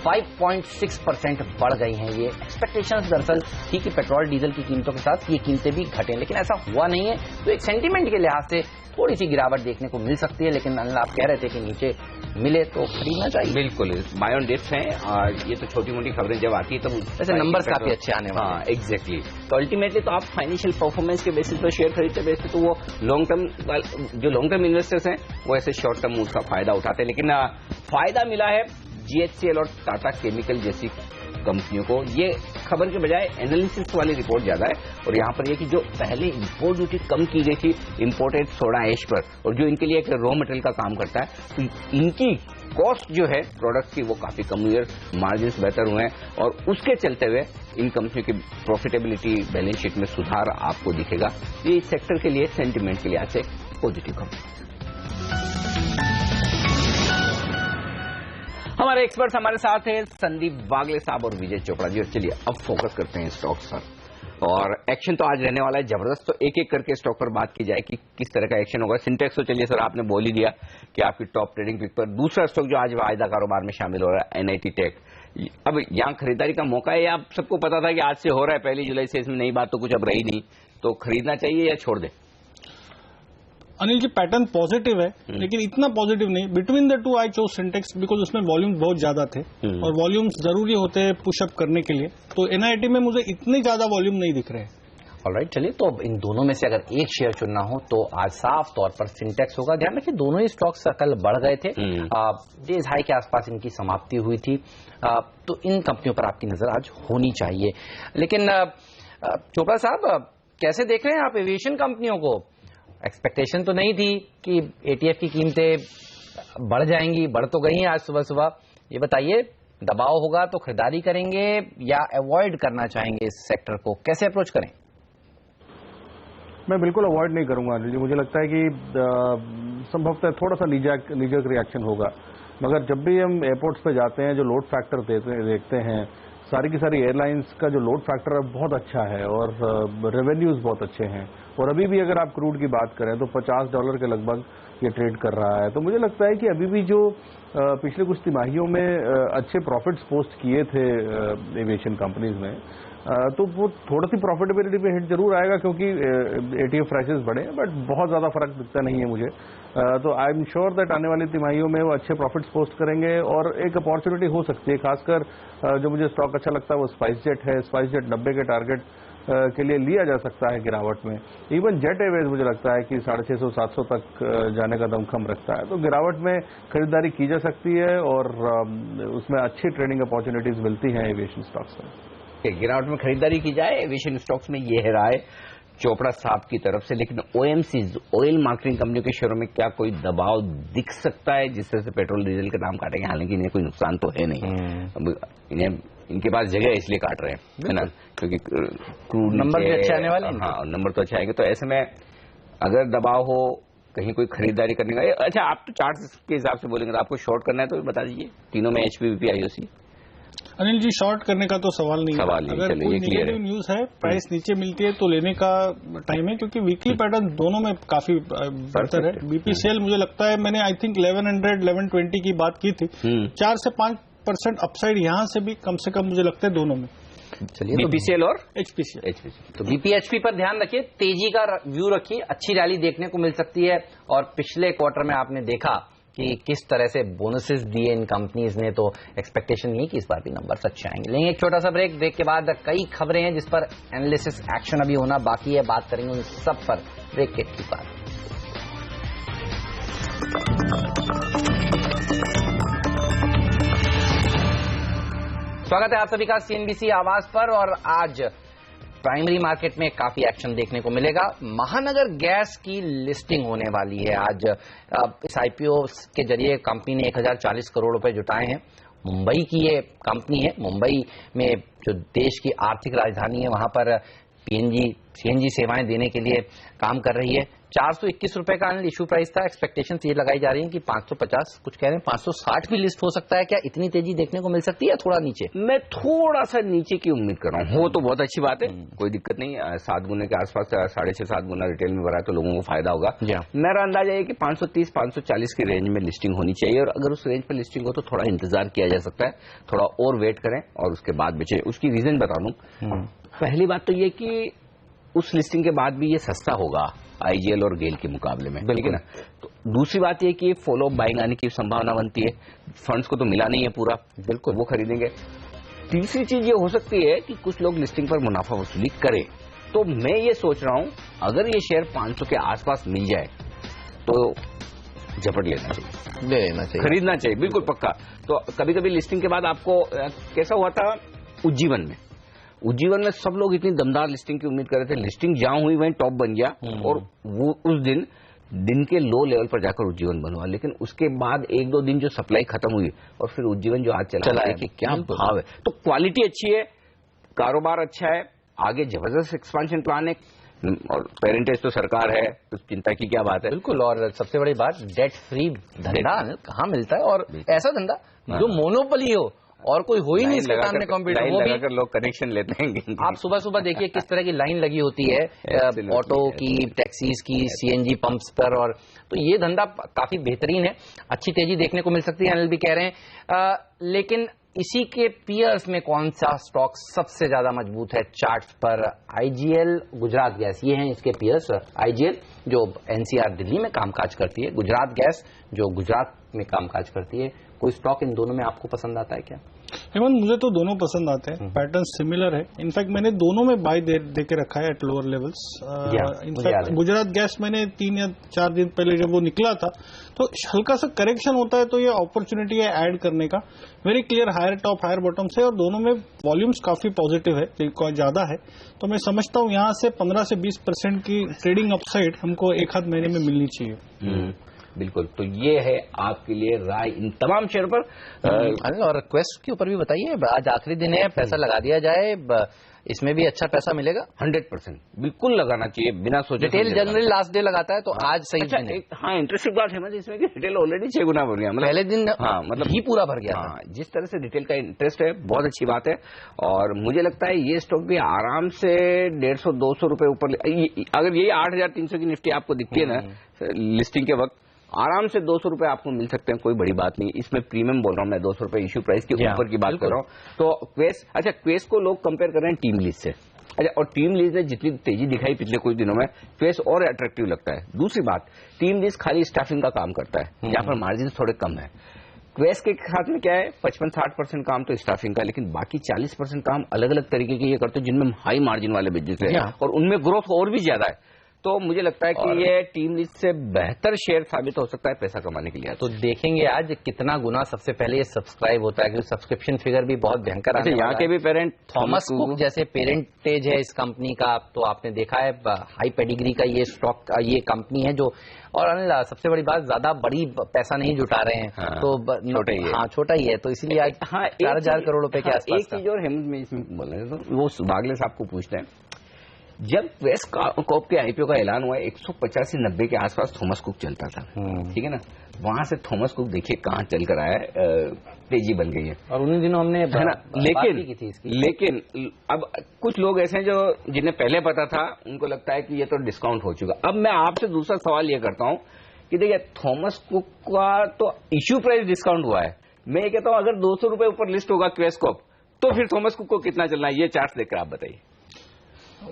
5.6% बढ़ गई हैं। ये एक्सपेक्टेशंस दरअसल थी कि पेट्रोल डीजल की कीमतों के साथ ये कीमतें भी घटें, लेकिन ऐसा हुआ नहीं है। तो एक सेंटीमेंट के लिहाज से थोड़ी सी गिरावट देखने को मिल सकती है, लेकिन अनिल आप कह रहे थे कि नीचे मिले तो खरीदना चाहिए। बिल्कुल, बाय ऑन डिप्स हैं, और ये तो छोटी मोटी खबरें जब आती है तब वैसे नंबर्स काफी अच्छे आने वाले हैं। हाँ, एग्जैक्टली। तो अल्टीमेटली तो आप फाइनेंशियल परफॉर्मेंस के बेसिस पर शेयर खरीदते बेचते, तो वो लॉन्ग टर्म इन्वेस्टर्स हैं वो ऐसे शॉर्ट टर्म मूव का फायदा उठाते हैं। लेकिन फायदा मिला है GHCL और टाटा केमिकल जैसी कंपनियों को। ये खबर के बजाय एनालिसिस वाली रिपोर्ट ज्यादा है, और यहाँ पर यह कि जो पहले इंपोर्ट ड्यूटी कम की गई थी इंपोर्टेड सोडा ऐश पर, और जो इनके लिए एक रॉ मटेरियल का काम करता है, तो इनकी कॉस्ट जो है प्रोडक्ट की वो काफी कम हुई है, मार्जिन बेहतर हुए हैं, और उसके चलते हुए इन कंपनियों की प्रॉफिटेबिलिटी बैलेंस शीट में सुधार आपको दिखेगा। ये इस सेक्टर के लिए सेंटीमेंट के लिए आज से पॉजिटिव खबर। हमारे एक्सपर्ट्स हमारे साथ हैं संदीप वागले साहब और विजय चोपड़ा जी। और चलिए अब फोकस करते हैं स्टॉक्स पर। और एक्शन तो आज रहने वाला है जबरदस्त। तो एक एक करके स्टॉक पर बात की जाए कि किस तरह का एक्शन होगा। सिंटेक्स तो चलिए सर आपने बोल ही दिया कि आपकी टॉप ट्रेडिंग पिक पर। दूसरा स्टॉक जो आज वायदा कारोबार में शामिल हो रहा है NIT टेक, अब यहाँ खरीदारी का मौका है या आप सबको पता था कि आज से हो रहा है 1 जुलाई से, इसमें नई बात तो कुछ अब रही नहीं, तो खरीदना चाहिए या छोड़ दें? अनिल जी पैटर्न पॉजिटिव है लेकिन इतना पॉजिटिव नहीं। Between the two I chose Sintex because उसमें वॉल्यूम बहुत ज्यादा थे और वॉल्यूम्स जरूरी होते हैं पुशअप करने के लिए, तो NIT में मुझे इतने ज्यादा वॉल्यूम नहीं दिख रहे हैं। ऑलराइट, चलिए तो इन दोनों में से अगर एक शेयर चुनना हो तो आज साफ तौर पर सिंटेक्स होगा। ध्यान रखिए दोनों ही स्टॉक्स कल बढ़ गए थे, डेज हाई के आसपास इनकी समाप्ति हुई थी, तो इन कंपनियों पर आपकी नजर आज होनी चाहिए। लेकिन चोपड़ा साहब कैसे देख रहे हैं आप एविएशन कंपनियों को? एक्सपेक्टेशन तो नहीं थी कि ETF की कीमतें बढ़ जाएंगी, बढ़ तो गई हैं आज सुबह सुबह। ये बताइए दबाव होगा तो खरीदारी करेंगे या अवॉइड करना चाहेंगे इस सेक्टर को, कैसे अप्रोच करें? मैं बिल्कुल अवॉइड नहीं करूंगा अनिल जी। मुझे लगता है कि संभवतः थोड़ा सा नीजक रिएक्शन होगा, मगर जब भी हम एयरपोर्ट्स पे जाते हैं जो लोड फैक्टर देखते हैं, सारी की सारी एयरलाइंस का जो लोड फैक्टर है बहुत अच्छा है और रेवेन्यूज बहुत अच्छे हैं। और अभी भी अगर आप क्रूड की बात करें तो $50 के लगभग ये ट्रेड कर रहा है। तो मुझे लगता है कि अभी भी जो पिछले कुछ तिमाहियों में अच्छे प्रॉफिट्स पोस्ट किए थे एविएशन कंपनीज में, तो वो थोड़ी सी प्रॉफिटेबिलिटी पे हिट जरूर आएगा क्योंकि ATF प्राइसेस बढ़े, बट बहुत ज्यादा फर्क दिखता नहीं है मुझे। तो आई एम श्योर दैट आने वाली तिमाहियों में वो अच्छे प्रॉफिट्स पोस्ट करेंगे और एक अपॉर्चुनिटी हो सकती है। खासकर जो मुझे स्टॉक अच्छा लगता है वो स्पाइसजेट है। स्पाइसजेट 90 के टारगेट के लिए लिया जा सकता है गिरावट में। इवन जेट एयरवेज मुझे लगता है कि 650-700 तक जाने का दमखम रखता है, तो गिरावट में खरीदारी की जा सकती है और उसमें अच्छी ट्रेडिंग अपॉर्चुनिटीज मिलती हैं एविएशन स्टॉक्स में। गिरावट में खरीदारी की जाए एविएशन स्टॉक्स में, ये है राय चोपड़ा साहब की तरफ से। लेकिन OMCs ऑयल मार्केटिंग कंपनियों के शेयरों में क्या कोई दबाव दिख सकता है जिससे से पेट्रोल डीजल के दाम काटेंगे? हालांकि इन्हें कोई नुकसान तो है नहीं, अब इन्हें इनके पास जगह है इसलिए काट रहे हैं, है ना, क्योंकि क्रूड नंबर भी अच्छे आने वाले हैं। हाँ, नंबर तो अच्छे आएंगे। तो ऐसे में अगर दबाव हो कहीं कोई खरीदारी करने का, अच्छा आप तो चार्ट के हिसाब से बोलेंगे, तो आपको शॉर्ट करना है तो बता दीजिए तीनों में HP, BP, IOC। Anil ji short करने का तो सवाल नहीं है। अगर कोई नेगेटिव न्यूज है, प्राइस नीचे मिलती है तो लेने का टाइम है, क्योंकि वीकली पैटर्न दोनों में काफी बेहतर है। BPCL मुझे लगता है मैंने आई थिंक 1100-1120 की बात की थी, 4 से 5% अपसाइड यहां से भी कम से कम मुझे लगता है दोनों में। चलिए BPCL और HPCL तो BPHP पर ध्यान रखिए, तेजी का व्यू रखिए, अच्छी रैली देखने को मिल सकती है। और पिछले क्वार्टर में आपने देखा कि किस तरह से बोनसेस दिए इन कंपनीज ने, तो एक्सपेक्टेशन नहीं है कि इस बार भी नंबर अच्छे आएंगे। लेकिन एक छोटा सा ब्रेक के बाद कई खबरें हैं जिस पर एनालिसिस एक्शन अभी होना बाकी है, बात करेंगे उन सब पर ब्रेक के बाद। स्वागत है आप सभी का CNBC आवाज पर। और आज प्राइमरी मार्केट में काफी एक्शन देखने को मिलेगा। महानगर गैस की लिस्टिंग होने वाली है आज। इस IPO के जरिए कंपनी ने 1040 करोड़ रुपए जुटाए हैं। मुंबई की ये कंपनी है, मुंबई में जो देश की आर्थिक राजधानी है वहां पर CNG सेवाएं देने के लिए काम कर रही है। 421 रुपए का इशू प्राइस था। एक्सपेक्टेशन ये लगाई जा रही है कि 550, कुछ कह रहे हैं 560 भी लिस्ट हो सकता है। क्या इतनी तेजी देखने को मिल सकती है या थोड़ा नीचे? मैं थोड़ा सा नीचे की उम्मीद कर रहा हूँ। वो तो बहुत अच्छी बात है, कोई दिक्कत नहीं। 7 गुने के आसपास 6.5-7 गुना रिटेल में बढ़ा है तो लोगों को फायदा होगा। मेरा अंदाजा है कि 530-540 की रेंज में लिस्टिंग होनी चाहिए, और अगर उस रेंज पर लिस्टिंग हो तो थोड़ा इंतजार किया जा सकता है, थोड़ा और वेट करें और उसके बाद बेचें। उसकी रीजन बता दूं। पहली बात तो ये कि उस लिस्टिंग के बाद भी ये सस्ता होगा IGL और गेल के मुकाबले में, ठीक है ना। तो दूसरी बात ये कि फॉलो बाइंग आने की संभावना बनती है। फंड्स को तो मिला नहीं है पूरा, बिल्कुल वो खरीदेंगे। तीसरी चीज ये हो सकती है कि कुछ लोग लिस्टिंग पर मुनाफा वसूली करें। तो मैं ये सोच रहा हूं अगर ये शेयर 500 के आसपास मिल जाए तो झपट लेना चाहिए, ले लेना चाहिए, खरीदना चाहिए, बिल्कुल पक्का। तो कभी कभी लिस्टिंग के बाद आपको कैसा हुआ था उज्जीवन में सब लोग इतनी दमदार लिस्टिंग की उम्मीद कर रहे थे, लिस्टिंग जहां हुई वहीं टॉप बन गया और वो उस दिन के लो लेवल पर जाकर उज्जीवन बना। लेकिन उसके बाद 1-2 दिन जो सप्लाई खत्म हुई और फिर उज्जीवन जो आज चला है कि क्या भाव है। तो क्वालिटी अच्छी है, कारोबार अच्छा है, आगे जबरदस्त एक्सपांशन प्लान है और पेरेंटेज तो सरकार है, तो चिंता की क्या बात है। बिल्कुल। और सबसे बड़ी बात डेट फ्री धंधा कहाँ मिलता है, और ऐसा धंधा जो मोनोपोली हो और कोई हो ही नहीं इसके सामने कॉम्पिटिटर। वो भी लोग कनेक्शन लेते हैं। आप सुबह सुबह देखिए किस तरह की लाइन लगी होती है ऑटो की, टैक्सीज की, सीएनजी पंप्स पर, और तो ये धंधा काफी बेहतरीन है, अच्छी तेजी देखने को मिल सकती है, अनिल भी कह रहे हैं। लेकिन इसी के पीयर्स में कौन सा स्टॉक सबसे ज्यादा मजबूत है चार्ट्स पर? आईजीएल, गुजरात गैस, ये हैं इसके पीयर्स। आईजीएल जो एनसीआर दिल्ली में कामकाज करती है, गुजरात गैस जो गुजरात में कामकाज करती है। कोई स्टॉक इन दोनों में आपको पसंद आता है क्या? हेमंत, मुझे तो दोनों पसंद आते हैं, पैटर्न सिमिलर है। इनफैक्ट मैंने दोनों में बाय दे के रखा है at lower levels. In fact Gujarat gas मैंने 3 या 4 दिन पहले जब वो निकला था तो हल्का सा करेक्शन होता है, तो ये अपॉर्चुनिटी है ऐड करने का। Very clear higher top higher bottom से, और दोनों में वॉल्यूम्स काफी पॉजिटिव है, ज्यादा है। तो मैं समझता हूँ यहाँ से 15 से 20% की ट्रेडिंग अपसाइड हमको एक आध महीने में मिलनी चाहिए। बिल्कुल, तो ये है आपके लिए राय इन तमाम शेयर पर। और क्वेस्ट के ऊपर भी बताइए, आज आखिरी दिन है, पैसा लगा दिया जाए, इसमें भी अच्छा पैसा मिलेगा? 100% बिल्कुल लगाना चाहिए बिना सोचे। रिटेल जनरली लास्ट डे लगाता है, तो आज सही दिन है। हाँ, इंटरेस्टिंग बात है इसमें कि रिटेल ऑलरेडी 6 गुना भर गया, मतलब पहले दिन। हाँ, मतलब ही पूरा भर गया। हाँ, जिस तरह से रिटेल का इंटरेस्ट है, बहुत अच्छी बात है। और मुझे लगता है ये स्टॉक भी आराम से 150-200 रुपए ऊपर, अगर यही 8,300 की निफ्टी आपको दिखती है ना लिस्टिंग के वक्त, आराम से 200 रुपए आपको मिल सकते हैं, कोई बड़ी बात नहीं। इसमें प्रीमियम बोल रहा हूं मैं, 200 रुपए इश्यू प्राइस के ऊपर की बात कर रहा हूं। तो क्वेस को लोग कंपेयर कर रहे हैं टीम लीज से। अच्छा, और टीम लीज ने जितनी तेजी दिखाई पिछले कुछ दिनों में, क्वेस और अट्रैक्टिव लगता है। दूसरी बात, टीम लीज खाली स्टाफिंग का काम करता है, यहाँ पर मार्जिन थोड़े कम है। क्वेस के साथ में क्या है, 55-60% काम तो स्टाफिंग का, लेकिन बाकी 40% काम अलग अलग तरीके के ये करते हैं जिनमें हाई मार्जिन वाले बिजनेस है, और उनमें ग्रोथ और भी ज्यादा है। तो मुझे लगता है कि ये टीम लीज से बेहतर शेयर साबित हो सकता है पैसा कमाने के लिए। तो देखेंगे आज कितना गुना सबसे पहले ये सब्सक्राइब होता है, क्योंकि सब्सक्रिप्शन फिगर भी बहुत भयंकर है। यहाँ के भी पेरेंट थॉमस कुक जैसे पेरेंटेज है इस कंपनी का, तो आपने देखा है हाई पेडिग्री का ये स्टॉक, ये कंपनी है जो, और अनिल सबसे बड़ी बात, ज्यादा बड़ी पैसा नहीं जुटा रहे हैं। हाँ, तो छोटा ही है। हाँ, छोटा ही है, तो इसीलिए आज 4,000 करोड़ रुपए के आसपास। एक चीज और हेमंत में इसमें बोल रहे हैं, तो वो बागले साहब को पूछते हैं, जब वेस्ट कॉप के आईपीओ का ऐलान हुआ 185-90 के आसपास थॉमस कुक चलता था, ठीक है ना, वहां से थॉमस कुक देखिए कहां चल कर आया है, तेजी बन गई है। और उन दिनों हमने है ना, लेकिन अब कुछ लोग ऐसे हैं जो जिन्हें पहले पता था, उनको लगता है कि ये तो डिस्काउंट हो चुका। अब मैं आपसे दूसरा सवाल ये करता हूं कि देखिए, थॉमस कुक का तो इश्यू प्राइस डिस्काउंट हुआ है। मैं ये कहता हूं अगर 200 रुपए ऊपर लिस्ट होगा क्वेस्कॉप, तो फिर थॉमस कुक को कितना चलना है, ये चार्ट देखकर आप बताइए।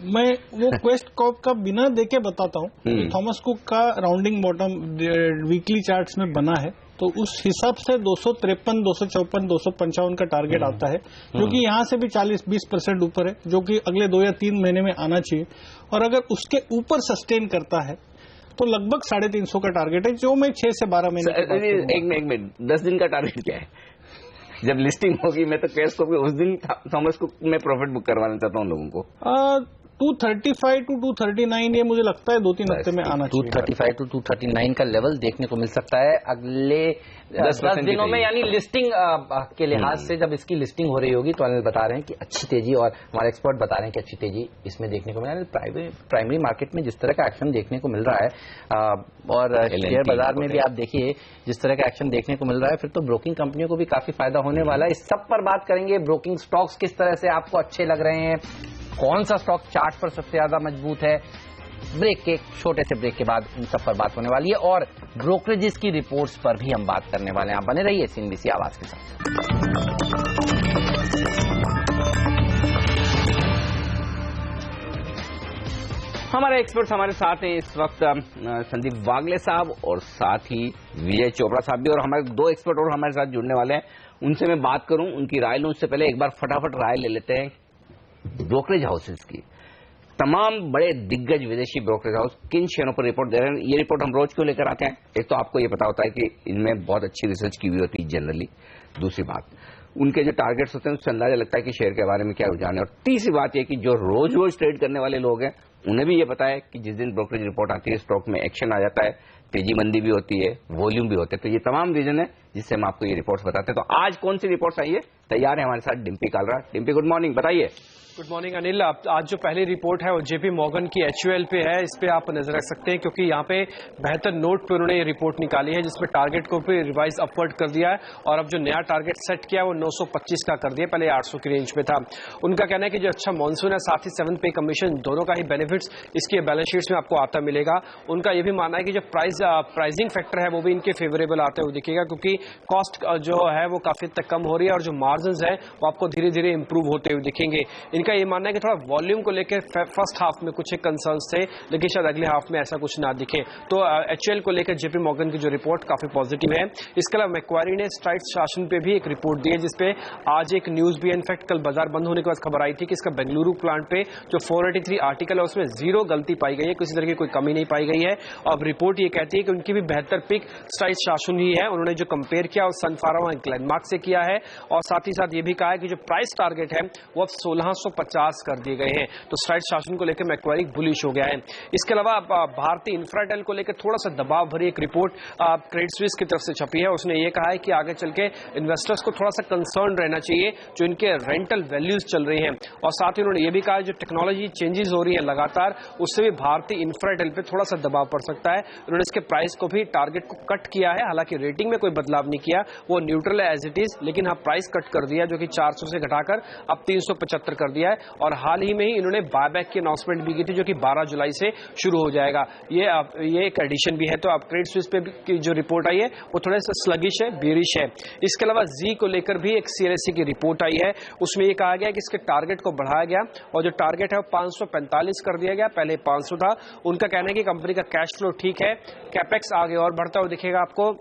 मैं वो क्वेस्ट कॉप का बिना देके बताता हूँ। थॉमस कुक का राउंडिंग बॉटम वीकली चार्ट्स में बना है, तो उस हिसाब से 253, 254, 255 का टारगेट आता है, जो कि यहाँ से भी 40-20% ऊपर है, जो कि अगले 2 या 3 महीने में आना चाहिए। और अगर उसके ऊपर सस्टेन करता है तो लगभग 350 का टारगेट है, जो मैं 6 से 12 महीने। एक मिनट, 10 दिन का टारगेट क्या है? जब लिस्टिंग होगी, मैं तो क्वेस्ट को उस दिन थॉमस कुक में प्रॉफिट बुक करवाना चाहता हूँ लोगों को। 235 to 239 ये मुझे लगता है 2-3 हफ्ते में आना चाहिए। 235 to 239 का लेवल देखने को मिल सकता है अगले 10 दिनों में, यानी लिस्टिंग के लिहाज से जब इसकी लिस्टिंग हो रही होगी। तो अनिल बता रहे हैं कि अच्छी तेजी, और हमारे एक्सपर्ट बता रहे हैं कि अच्छी तेजी इसमें देखने को मिल रहा है। प्राइमरी मार्केट में जिस तरह का एक्शन देखने को मिल रहा है, और शेयर बाजार में भी आप देखिए जिस तरह का एक्शन देखने को मिल रहा है, फिर तो ब्रोकिंग कंपनियों को भी काफी फायदा होने वाला है। इस सब पर बात करेंगे। ब्रोकिंग स्टॉक्स किस तरह से आपको अच्छे लग रहे हैं, कौन सा स्टॉक चार्ट पर सबसे ज्यादा मजबूत है, ब्रेक के छोटे से ब्रेक के बाद इन सब पर बात होने वाली है, और ब्रोकरेजेस की रिपोर्ट्स पर भी हम बात करने वाले हैं। आप बने रहिए सीएनबीसी आवाज के साथ। हमारे एक्सपर्ट्स हमारे साथ हैं इस वक्त, संदीप वागले साहब और साथ ही विजय चोपड़ा साहब भी, और हमारे 2 एक्सपर्ट और हमारे साथ जुड़ने वाले हैं। उनसे मैं बात करूं, उनकी राय लूं, उससे पहले एक बार फटाफट राय ले लेते हैं ब्रोकरेज हाउसेस की। तमाम बड़े दिग्गज विदेशी ब्रोकरेज हाउस किन शेयरों पर रिपोर्ट दे रहे हैं। ये रिपोर्ट हम रोज क्यों लेकर आते हैं? एक तो आपको ये पता होता है कि इनमें बहुत अच्छी रिसर्च की हुई होती है जनरली। दूसरी बात, उनके जो टारगेट्स होते हैं उससे अंदाजा लगता है कि शेयर के बारे में क्या रुझान है। और तीसरी बात यह कि जो रोज रोज ट्रेड करने वाले लोग हैं, उन्हें भी ये पता है कि जिस दिन ब्रोकरेज रिपोर्ट आती है स्टॉक में एक्शन आ जाता है, तेजी मंदी भी होती है, वॉल्यूम भी होते हैं। तो ये तमाम रीजन है जिससे हम आपको ये रिपोर्ट्स बताते हैं। तो आज कौन सी रिपोर्ट्स आई है, तैयार है हमारे साथ डिम्पी कालरा। डिम्पी, गुड मॉर्निंग, बताइए। Good morning Anil. आज जो पहली रिपोर्ट है वो जेपी मॉर्गन की HUL पे है, इस पे आप नजर रख सकते हैं क्योंकि यहाँ पे बेहतर नोट पे उन्होंने ये रिपोर्ट निकाली है जिसमें टारगेट को भी रिवाइज अपवर्ड कर दिया है और अब जो नया टारगेट सेट किया है वो 925 का कर दिया, पहले 800 की रेंज में था। उनका कहना है कि जो अच्छा मानसून है साथ ही 7th पे कमीशन दोनों का ही बेनिफिट्स इसके बैलेंस शीट्स में आपको आता मिलेगा। उनका ये भी मानना है कि जो प्राइसिंग फैक्टर है वो भी इनके फेवरेबल आते हुए दिखेगा क्योंकि कॉस्ट जो है वो काफी हद तक कम हो रही है और जो मार्जिन है वो आपको धीरे धीरे इंप्रूव होते हुए दिखेंगे। इनका ये मानना है कि थोड़ा वॉल्यूम को लेकर फर्स्ट हाफ में कुछ एक कंसर्न्स थे लेकिन शायद अगले हाफ में ऐसा कुछ ना दिखे। तो HUL को लेकर जेपी मॉर्गन की जो रिपोर्ट काफी पॉजिटिव है। इसके अलावा मैक्वारी ने स्ट्राइड्स शासन पे भी एक रिपोर्ट दी है जिसपे आज एक न्यूज भी, इनफैक्ट कल बाजार बंद होने के बाद खबर आई थी कि इसका बेंगलुरु प्लांट पे जो 483 आर्टिकल है उसमें 0 गलती पाई गई है, किसी तरह की कोई कमी नहीं पाई गई है। और रिपोर्ट ये कहती है कि उनकी भी बेहतर पिक स्ट्राइड्स शासन ही है। उन्होंने जो कंपेयर किया और सनफार्मा ग्लेनमार्क से किया है और साथ ही साथ ये भी कहा है कि जो प्राइस टारगेट है वो अब 1650 कर दिए गए हैं। तो स्ट्राइड शासन को लेकर मैक्वारी बुलिश हो गया है। इसके अलावा भारतीय इंफ्राटेल को लेकर थोड़ा सा दबाव भरी एक रिपोर्ट क्रेडिट स्विस की तरफ से छपी है। उसने ये कहा है कि आगे चल के इन्वेस्टर्स को थोड़ा सा कंसर्न रहना चाहिए जो इनके रेंटल वैल्यूज चल रही हैं और साथ ही उन्होंने ये भी कहा जो टेक्नोलॉजी चेंजेस हो रही है लगातार उससे भी भारतीय इंफ्राटेल पे थोड़ा सा दबाव पड़ सकता है। उन्होंने इसके प्राइस को भी टारगेट को कट किया है, हालांकि रेटिंग में कोई बदलाव नहीं किया, वो न्यूट्रल है एज इट इज, लेकिन हाँ प्राइस कट कर दिया जो कि 400 से घटाकर अब 375 कर दिया है। और हाल ही में ही इन्होंने बायबैक की अनाउंसमेंट भी की थी जो कि 12 जुलाई से शुरू हो जाएगा। ये एक एडिशन भी है। तो अब क्रेडिट स्विस पे की जो रिपोर्ट आई है वो थोड़ा सा स्लगिश है, बेरिश है। इसके अलावा जी को लेकर भी एक CLSA की रिपोर्ट आई है, उसमें ये कहा गया कि इसके टारगेट को बढ़ाया गया और जो टारगेट है वो 545 कर दिया गया, पहले 500 था। उनका कहना है कि कंपनी का कैश फ्लो ठीक है, कैपेक्स आगे और बढ़ता हुआ दिखेगा आपको।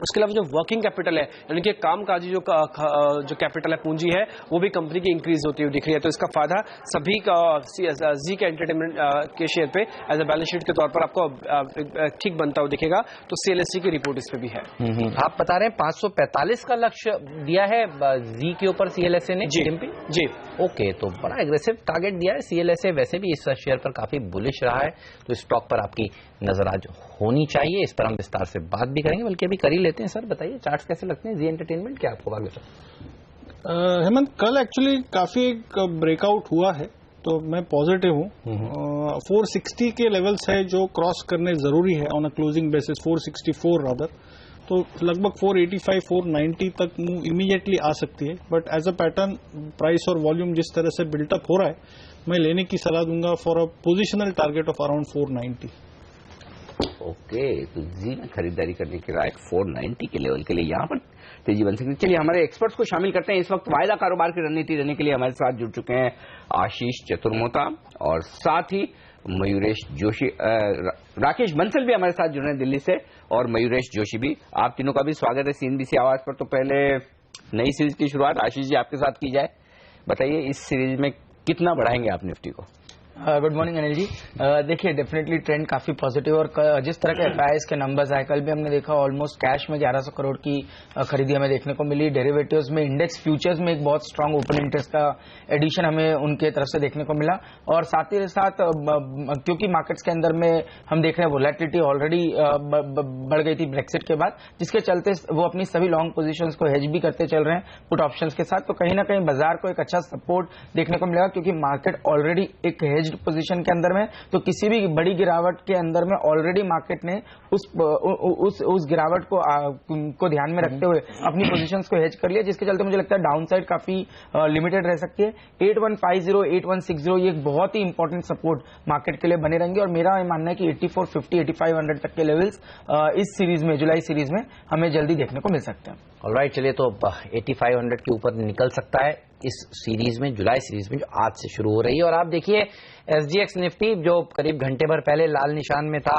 उसके अलावा जो वर्किंग कैपिटल है यानी कि कामकाजी जो कैपिटल है, पूंजी है, वो भी कंपनी की इंक्रीज होती हुई दिख रही है। तो इसका फायदा सभी जी के एंटरटेनमेंट के शेयर पे एज ए बैलेंस शीट के तौर पर आपको ठीक बनता हुआ दिखेगा। तो CLSA की रिपोर्ट इस पे भी है। आप बता रहे हैं 545 का लक्ष्य दिया है जी के ऊपर CLSA ने जी। ओके, तो बड़ा एग्रेसिव टारगेट दिया है CLSA। वैसे भी इस शेयर पर काफी बुलिश रहा है तो स्टॉक पर आपकी नजर आज होनी चाहिए। इस पर हम विस्तार से बात भी करेंगे, बल्कि अभी कर ही लेते हैं। सर बताइए चार्ट्स कैसे लगते हैं जी एंटरटेनमेंट, क्या आपको बात बताओ? हेमंत, कल एक्चुअली काफी एक ब्रेकआउट हुआ है तो मैं पॉजिटिव हूँ। 460 के लेवल्स है जो क्रॉस करने जरूरी है on a closing basis, 464 rather, तो लगभग 485 490 तक मूव इमीडिएटली आ सकती है। But as a pattern price और वॉल्यूम जिस तरह से बिल्टअप हो रहा है मैं लेने की सलाह दूंगा for a positional target of around 490। Okay, तो जी में खरीदारी करने के लायक 490 के लेवल के लिए यहाँ पर तेजी बन सकती है। चलिए हमारे एक्सपर्ट्स को शामिल करते हैं। इस वक्त वायदा कारोबार की रणनीति देने के लिए हमारे साथ जुड़ चुके हैं आशीष चतुर्मोता और साथ ही मयूरेश जोशी, राकेश बंसल भी हमारे साथ जुड़ रहे हैं दिल्ली से और मयूरेश जोशी भी। आप तीनों का भी स्वागत है CNBC आवाज पर। तो पहले नई सीरीज की शुरुआत आशीष जी आपके साथ की जाए। बताइए इस सीरीज में कितना बढ़ाएंगे आप निफ्टी को? गुड मॉर्निंग अनिल जी। देखिए डेफिनेटली ट्रेंड काफी पॉजिटिव और जिस तरह के FIIs के नंबर्स आए कल भी हमने देखा ऑलमोस्ट कैश में 1100 करोड़ की खरीदी हमें देखने को मिली। डेरिवेटिव्स में, इंडेक्स फ्यूचर्स में एक बहुत स्ट्रांग ओपन इंटरेस्ट का एडिशन हमें उनके तरफ से देखने को मिला। और साथ ही साथ क्योंकि मार्केट्स के अंदर में हम देख रहे हैं वोलेटिलिटी ऑलरेडी बढ़ गई थी ब्रेक्सिट के बाद, जिसके चलते वो अपनी सभी लॉन्ग पोजीशंस को हेज भी करते चल रहे हैं पुट ऑप्शंस के साथ। तो कहीं ना कहीं बाजार को एक अच्छा सपोर्ट देखने को मिलेगा क्योंकि मार्केट ऑलरेडी एक हेज पोजीशन के अंदर में, तो किसी भी बड़ी गिरावट के अंदर में ऑलरेडी मार्केट ने उस गिरावट को ध्यान में रखते हुए अपनी पोजीशंस को हेज कर लिया, जिसके चलते मुझे लगता है डाउनसाइड काफी लिमिटेड रह सकती है। 8150 8160 ये एक बहुत ही इंपॉर्टेंट सपोर्ट मार्केट के लिए बने रहेंगे और मेरा मानना है कि 8450 8500 तक के लेवल्स इस सीरीज में, जुलाई सीरीज में हमें जल्दी देखने को मिल सकते हैं। ऑलराइट, चलिए तो 8500 के ऊपर निकल सकता है इस सीरीज में, जुलाई सीरीज में जो आज से शुरू हो रही है। और आप देखिए SGX निफ्टी जो करीब घंटे भर पहले लाल निशान में था,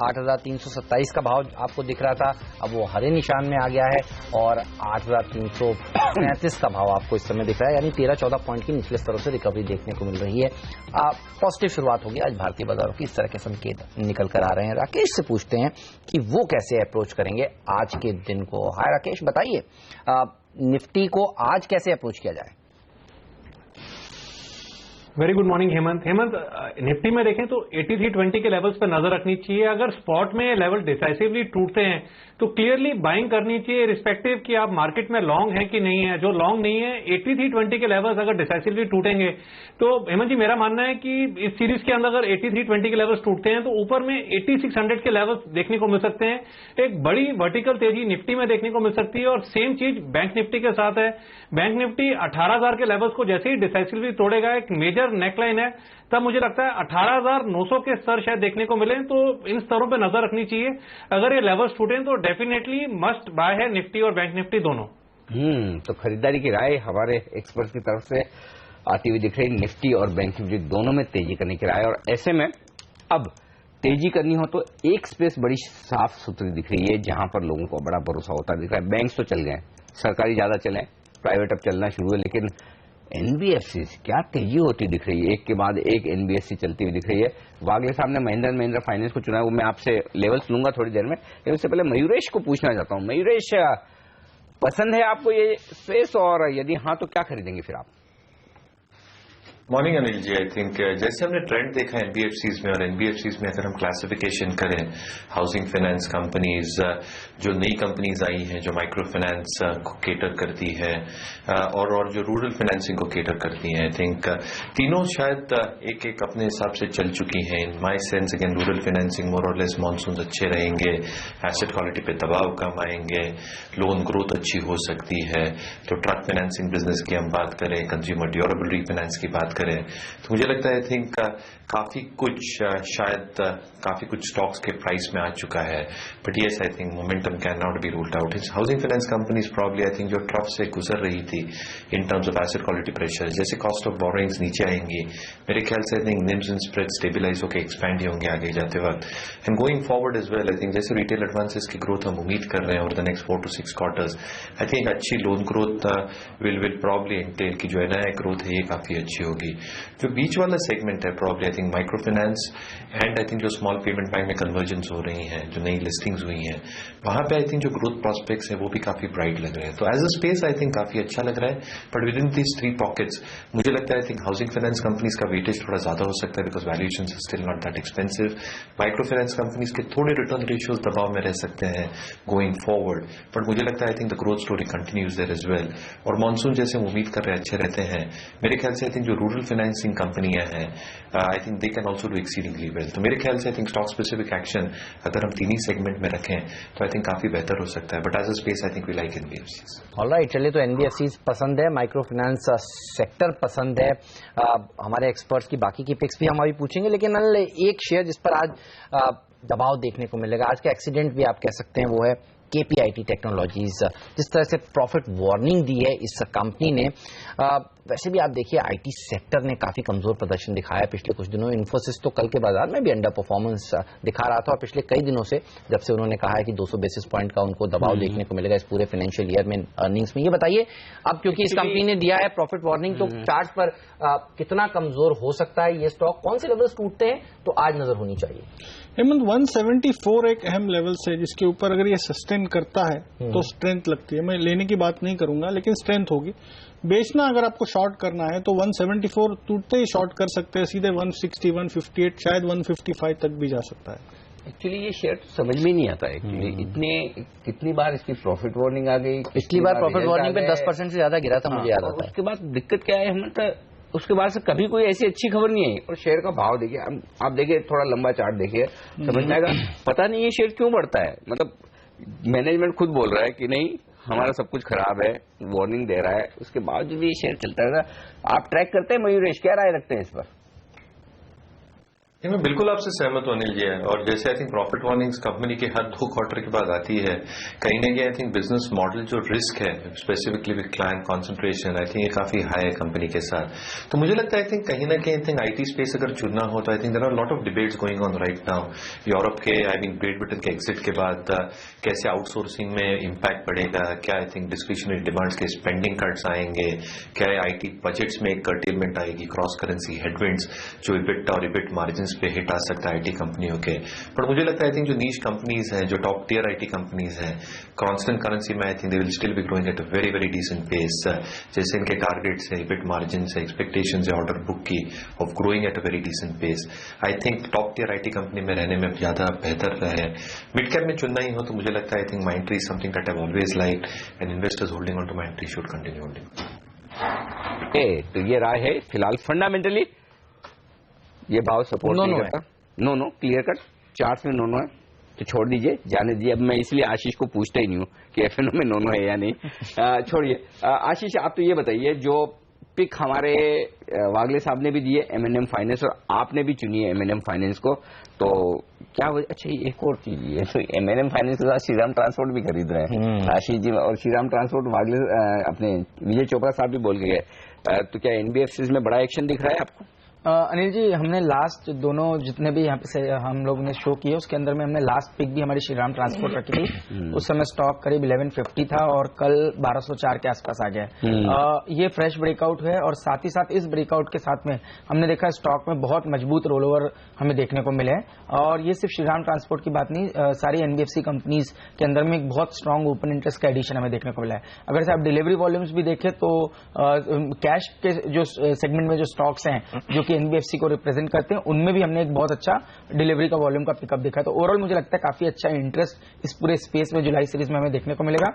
8327 का भाव आपको दिख रहा था, अब वो हरे निशान में आ गया है और 8335 का भाव आपको इस समय दिख रहा है, यानी 13-14 पॉइंट की निचले स्तरों से रिकवरी देखने को मिल रही है। पॉजिटिव शुरुआत होगी आज भारतीय बाजारों की, इस तरह के संकेत निकल कर आ रहे हैं। राकेश से पूछते हैं कि वो कैसे अप्रोच करेंगे आज के दिन को। हाय राकेश, बताइए निफ्टी को आज कैसे अप्रोच किया जाए? Very good morning Hemant. Nifty में देखें तो 8320 के लेवल्स पर नजर रखनी चाहिए। अगर स्पॉट में लेवल डिसाइसिवली टूटते हैं तो क्लियरली बाइंग करनी चाहिए, रिस्पेक्टिव कि आप मार्केट में लॉन्ग है कि नहीं है। जो लॉन्ग नहीं है, 8320 के लेवल्स अगर डिसाइसिवली टूटेंगे तो हेमंत जी मेरा मानना है कि इस सीरीज के अंदर अगर 8320 के लेवल्स टूटते हैं तो ऊपर में 8600 के लेवल्स देखने को मिल सकते हैं। एक बड़ी वर्टिकल तेजी निफ्टी में देखने को मिल सकती है और सेम चीज बैंक निफ्टी के साथ है। बैंक निफ्टी 18000 के लेवल्स को जैसे ही डिसाइसिवली तोड़ेगा, एक मेजर नेकलाइन है, तब मुझे लगता है 18900 के स्तर शायद देखने को मिले। तो इन स्तरों पर नजर रखनी चाहिए। अगर ये लेवल्स टूटे तो डेफिनेटली मस्ट बाय है निफ्टी और बैंक निफ्टी दोनों। तो खरीदारी की राय हमारे एक्सपर्ट की तरफ से आती हुई दिख रही। निफ्टी और बैंक निफ्टी दोनों में तेजी करने की राय, और ऐसे में अब तेजी करनी हो तो एक स्पेस बड़ी साफ सुथरी दिख रही है जहां पर लोगों को बड़ा भरोसा होता दिख रहा है। बैंक्स तो चल गए, सरकारी ज्यादा चले, प्राइवेट अब चलना शुरू है, लेकिन एनबीएफसी क्या तेजी होती दिख रही है। एक के बाद एक एनबीएफसी चलती हुई दिख रही है। वागले साहब ने महिंद्रा एंड महिंद्रा फाइनेंस को चुना है, वो मैं आपसे लेवल्स लूंगा थोड़ी देर में, लेकिन उससे पहले मयूरेश को पूछना चाहता हूं। मयूरेश, पसंद है आपको ये स्पेस, और यदि हाँ तो क्या खरीदेंगे फिर आप? Morning Anil ji. I think जैसे हमने ट्रेंड देखा है एनबीएफसीज में, और एनबीएफसीज में अगर हम क्लासिफिकेशन करें हाउसिंग फाइनेंस कंपनीज, जो नई कंपनीज आई हैं जो माइक्रो फाइनेंस को केटर करती है और जो रूरल फाइनेंसिंग को केटर करती हैं, आई थिंक तीनों शायद एक एक अपने हिसाब से चल चुकी हैं। In my sense again rural financing more or less monsoon अच्छे रहेंगे, एसेट क्वालिटी पे दबाव कम आएंगे, लोन ग्रोथ अच्छी हो सकती है। तो ट्रक फाइनेंसिंग बिजनेस की हम बात करें, कंज्यूमर ड्यूरेबल रिफाइनेंस की बात करें, तो मुझे लगता है आई थिंक काफी कुछ शायद काफी कुछ स्टॉक्स के प्राइस में आ चुका है। But yes, I think momentum can not be ruled out. Housing finance companies probably I think जो ट्रफ से गुजर रही थी in terms of asset quality pressure, जैसे कॉस्ट ऑफ बोरोइंग्स नीचे आएंगी, मेरे ख्याल से I think NIMs and spread stabilise होकर एक्सपैंड होंगे आगे जाते वक्त। And going forward as well, I think जैसे रिटेल एडवांसेस की ग्रोथ हम उम्मीद कर रहे हैं over the next 4 to 6 quarters, I think अच्छी loan growth will probably entail की जो एनआई ग्रोथ है ये काफी अच्छी होगी। जो बीच वाला सेगमेंट है probably I think micro finance and I think जो स्मॉल पेमेंट बैंक में कन्वर्जेंस हो रही हैं, जो नई लिस्टिंग्स हुई हैं, वहां पे आई थिंक जो ग्रोथ प्रोस्पेक्ट्स है वो भी काफी ब्राइट लग रहे हैं। तो as a space I think काफी अच्छा लग रहा है। But within these 3 pockets मुझे लगता है I think housing finance companies का वेटेज थोड़ा ज्यादा हो सकता है because valuation still not that expensive. Micro finance companies के थोड़े रिटर्न रेशियोज दबाव में रह सकते हैं गोइंग फॉरवर्ड, बट मुझे लगता है I think the growth story continues there as well. और मानसून जैसे हम उम्मीद कर रहे हैं अच्छे रहते हैं, मेरे ख्याल से आई थिंक जो रूरल फाइनेंसिंग कंपनियां हैं आई think they can also do exceedingly well. तो मेरे ख्याल से I think stock specific action अगर हम तीन ही सेगमेंट में रखें तो आई थिंक काफी बेहतर हो सकता है। But as a space I think we like NBFCs. Alright, चलिए तो एनबीएफसीज पसंद है, माइक्रो फाइनेंस सेक्टर पसंद है। हमारे एक्सपर्ट्स की बाकी की पिक्स भी हम अभी पूछेंगे, लेकिन एक शेयर जिस पर आज दबाव देखने को मिलेगा, आज का एक्सीडेंट भी आप कह सकते हैं, वो है केपीआईटी टेक्नोलॉजीज। जिस तरह से प्रॉफिट वार्निंग दी है इस कंपनी ने, वैसे भी आप देखिए आईटी सेक्टर ने काफी कमजोर प्रदर्शन दिखाया पिछले कुछ दिनों। इन्फोसिस तो कल के बाजार में भी अंडर परफॉर्मेंस दिखा रहा था, और पिछले कई दिनों से जब से उन्होंने कहा है कि 200 बेसिस पॉइंट का उनको दबाव देखने को मिलेगा इस पूरे फाइनेंशियल ईयर में अर्निंग्स में। ये बताइए अब, क्योंकि इस कंपनी ने दिया है प्रॉफिट वार्निंग, तो चार्ट पर कितना कमजोर हो सकता है ये स्टॉक, कौन से लेवल्स टूटते हैं तो आज नजर होनी चाहिए? हेमंत 174 एक अहम लेवल से जिसके ऊपर अगर ये सस्टेन करता है तो स्ट्रेंथ लगती है। मैं लेने की बात नहीं करूंगा, लेकिन स्ट्रेंथ होगी। बेचना अगर आपको शॉर्ट करना है तो 174 टूटते ही शॉर्ट कर सकते हैं, सीधे 160, 158, शायद 155 तक भी जा सकता है। एक्चुअली ये शेयर समझ में नहीं आता एक्चुअली, कितनी बार इसकी प्रॉफिट वार्निंग आ गई। पिछली बार प्रॉफिट वार्निंग पे 10% से ज्यादा गिरा था, मुझे याद आता है। उसके बाद दिक्कत क्या है, हम उसके बाद से कभी कोई ऐसी अच्छी खबर नहीं आई। और शेयर का भाव देखिए, आप देखिए थोड़ा लंबा चार्ट देखिए, समझ में आएगा। पता नहीं ये शेयर क्यों बढ़ता है, मतलब मैनेजमेंट खुद बोल रहा है कि नहीं हमारा सब कुछ खराब है, वार्निंग दे रहा है, उसके बावजूद भी ये शेयर चलता रहेगा। आप ट्रैक करते हैं मयूरेश, क्या राय रखते हैं इस पर? मैं बिल्कुल आपसे सहमत हूं अनिल जी है। और जैसे I think profit warnings company के हर 2 क्वार्टर के बाद आती है, कहीं ना कहीं आई थिंक बिजनेस मॉडल जो रिस्क है specifically with client concentration, I think ये काफी हाई है कंपनी के साथ। तो मुझे लगता है आई थिंक कहीं ना कहीं आई थिंक आईटी स्पेस अगर चुनना हो तो I think there are lot of debates going on right now. Europe के आई मीन ग्रेट ब्रिटेन के एग्जिट के बाद कैसे आउटसोर्सिंग में इम्पैक्ट पड़ेगा, क्या आई थिंक डिस्क्रिशनरी डिमांड्स के स्पेंडिंग कट्स आएंगे, क्या आईटी बजट्स में एक कर्टेलमेंट आएगी, क्रॉस करेंसी हेडविंड्स जो इबिट और इबिट मार्जिन मार्जिन्स पे हिट आ सकता है आईटी कंपनियों के, पर मुझे लगता है आई थिंक जो नीश कंपनीज हैं, जो टॉप टियर आईटी कंपनीज हैं, कांस्टेंट करेंसी में I think they will still be growing at a very very decent pace. जैसे इनके टारगेट्स है, इबिट मार्जिन है, एक्सपेक्टेशंस है ऑर्डर बुक की of growing at a very decent pace, I think top tier IT company में रहने में ज्यादा बेहतर है। मिड कैप में चुनना ही हो तो मुझे लगता है I think Mindtree is something that I always like and investors holding on to Mindtree should continue holding. तो ये राय है फिलहाल। फंडामेंटली ये भाव सपोर्ट नहीं करता। नो क्लियर कट, चार्ट में नो है तो छोड़ दीजिए, जाने दीजिए। अब मैं इसलिए आशीष को पूछता ही नहीं हूँ कि एफएनओ में नो है या नहीं। छोड़िए। आशीष आप तो ये बताइए, जो पिक हमारे वागले साहब ने भी दिए एमएनएम फाइनेंस और आपने भी चुनी है एमएनएम फाइनेंस को, तो क्या अच्छा एक और चीज है, तो एमएनएम फाइनेंस के साथ श्रीराम ट्रांसपोर्ट भी खरीद रहे हैं आशीष जी, और श्रीराम ट्रांसपोर्ट वागले अपने विजय चोपड़ा साहब भी बोल के गए, तो क्या एनबीएफसी में बड़ा एक्शन दिख रहा है आपको? अनिल जी, हमने लास्ट दोनों जितने भी यहाँ पे से हम लोग ने शो किए उसके अंदर में हमने लास्ट पिक भी हमारी श्रीराम ट्रांसपोर्ट रखी थी। उस समय स्टॉक करीब 1150 था और कल 1204 के आसपास आ गया। ये फ्रेश ब्रेकआउट है और साथ ही साथ इस ब्रेकआउट के साथ में हमने देखा स्टॉक में बहुत मजबूत रोलओवर हमें देखने को मिले हैं। और ये सिर्फ श्रीराम ट्रांसपोर्ट की बात नहीं, सारी एनबीएफसी कंपनीज के अंदर में एक बहुत स्ट्रांग ओपन इंटरेस्ट का एडिशन हमें देखने को मिला है। अगर से आप डिलीवरी वॉल्यूम्स भी देखें तो कैश के जो सेगमेंट में जो स्टॉक्स हैं जो एनबीएफसी को रिप्रेजेंट करते हैं उनमें भी हमने एक बहुत अच्छा डिलीवरी का वॉल्यूम का पिकअप देखा है। तो ओवरऑल मुझे लगता है काफी अच्छा इंटरेस्ट इस पूरे स्पेस में जुलाई सीरीज में हमें देखने को मिलेगा।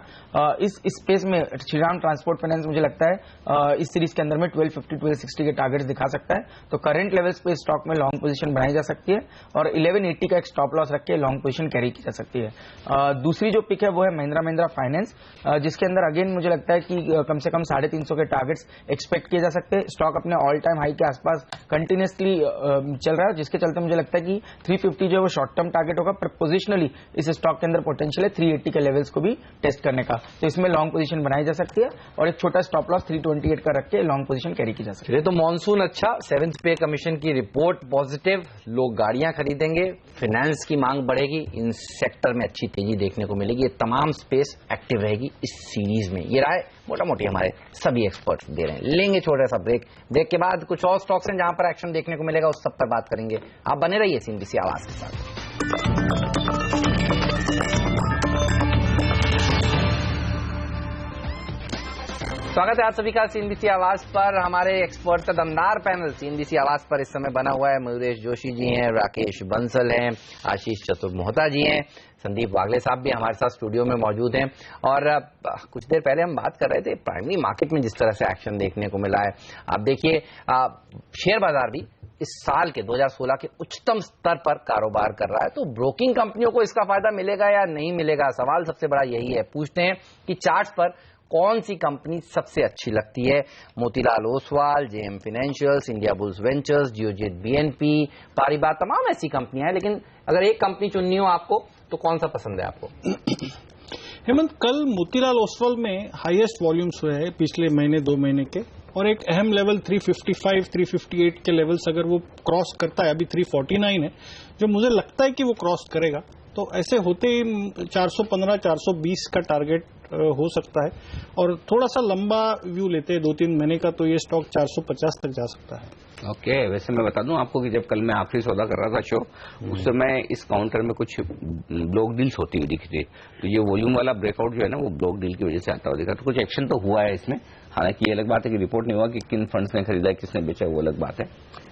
इस स्पेस में श्रीराम ट्रांसपोर्ट फाइनेंस मुझे लगता है इस सीरीज के अंदर में 1250-1260 के टारगेट्स दिखा सकता है। तो करंट लेवल्स पे स्टॉक में लॉन्ग पोजीशन बनाई जा सकती है और 1180 का एक स्टॉप लॉस रख के लॉन्ग पोजीशन कैरी की जा सकती है। दूसरी जो पिक है वो है महिंद्रा फाइनेंस, जिसके अंदर अगेन मुझे लगता है कि कम से कम 350 के टारगेट्स एक्सपेक्ट किए जा सकते हैं। स्टॉक अपने ऑल टाइम हाई के आसपास कंटिन्यूसली चल रहा है, जिसके चलते मुझे लगता है कि 350 जो है वो शॉर्ट टर्म टारगेट होगा, पर पोजिशनली इस स्टॉक के अंदर पोटेंशियल है 380 के लेवल्स को भी टेस्ट करने का। तो इसमें लॉन्ग पोजीशन बनाई जा सकती है और एक छोटा स्टॉप लॉस 328 का रख के लॉन्ग पोजीशन कैरी की जा सकती है। तो मॉनसून अच्छा, 7th पे कमीशन की रिपोर्ट पॉजिटिव, लोग गाड़ियां खरीदेंगे, फाइनेंस की मांग बढ़ेगी, इन सेक्टर में अच्छी तेजी देखने को मिलेगी। ये तमाम स्पेस एक्टिव रहेगी इस सीरीज में। ये राय मोटा मोटी हमारे सभी एक्सपर्ट्स दे रहे हैं। लेंगे छोटा सा ब्रेक के बाद कुछ और स्टॉक्स हैं जहां पर एक्शन देखने को मिलेगा, उस सब पर बात करेंगे। आप बने रहिए सीएनबीसी आवाज के साथ। स्वागत है आप सभी का सीएनबीसी आवाज पर। हमारे एक्सपर्ट का दमदार पैनल सीएनबीसी आवाज पर इस समय बना हुआ है। मयूरेश जोशी जी हैं, राकेश बंसल हैं, आशीष चतुर्मोहता जी हैं, संदीप वागले साहब भी हमारे साथ स्टूडियो में मौजूद हैं। और कुछ देर पहले हम बात कर रहे थे प्राइमरी मार्केट में जिस तरह से एक्शन देखने को मिला है। आप देखिए शेयर बाजार भी इस साल के 2016 के उच्चतम स्तर पर कारोबार कर रहा है। तो ब्रोकिंग कंपनियों को इसका फायदा मिलेगा या नहीं मिलेगा, सवाल सबसे बड़ा यही है। पूछते हैं कि चार्ट पर कौन सी कंपनी सबसे अच्छी लगती है। Motilal Oswal, JM financials, Indiabulls ventures, Geojit BNP, Paribas, तमाम ऐसी कंपनियां हैं। लेकिन अगर एक कंपनी चुननी हो आपको तो कौन सा पसंद है आपको? हेमंत, कल मोतीलाल ओसवाल में हाईएस्ट वॉल्यूम्स हुए हैं पिछले महीने 2 महीने के, और एक अहम लेवल 355-358 के लेवल्स अगर वो क्रॉस करता है, अभी 349 है जो मुझे लगता है कि वो क्रॉस करेगा, तो ऐसे होते ही 415-420 का टारगेट हो सकता है। और थोड़ा सा लंबा व्यू लेते हैं 2-3 महीने का, तो ये स्टॉक 450 तक जा सकता है। ओके, वैसे मैं बता दूं आपको कि जब कल मैं आखिरी सौदा कर रहा था शो, उस समय इस काउंटर में कुछ ब्लॉक डील्स होती हुई दिखी थी। तो ये वॉल्यूम वाला ब्रेकआउट जो है ना, वो ब्लॉक डील की वजह से आता हुआ दिखा। तो कुछ एक्शन तो हुआ है इसमें। हालांकि ये अलग बात है कि रिपोर्ट नहीं हुआ कि किन फंड्स ने खरीदा, किसने बेचा, वो अलग बात है,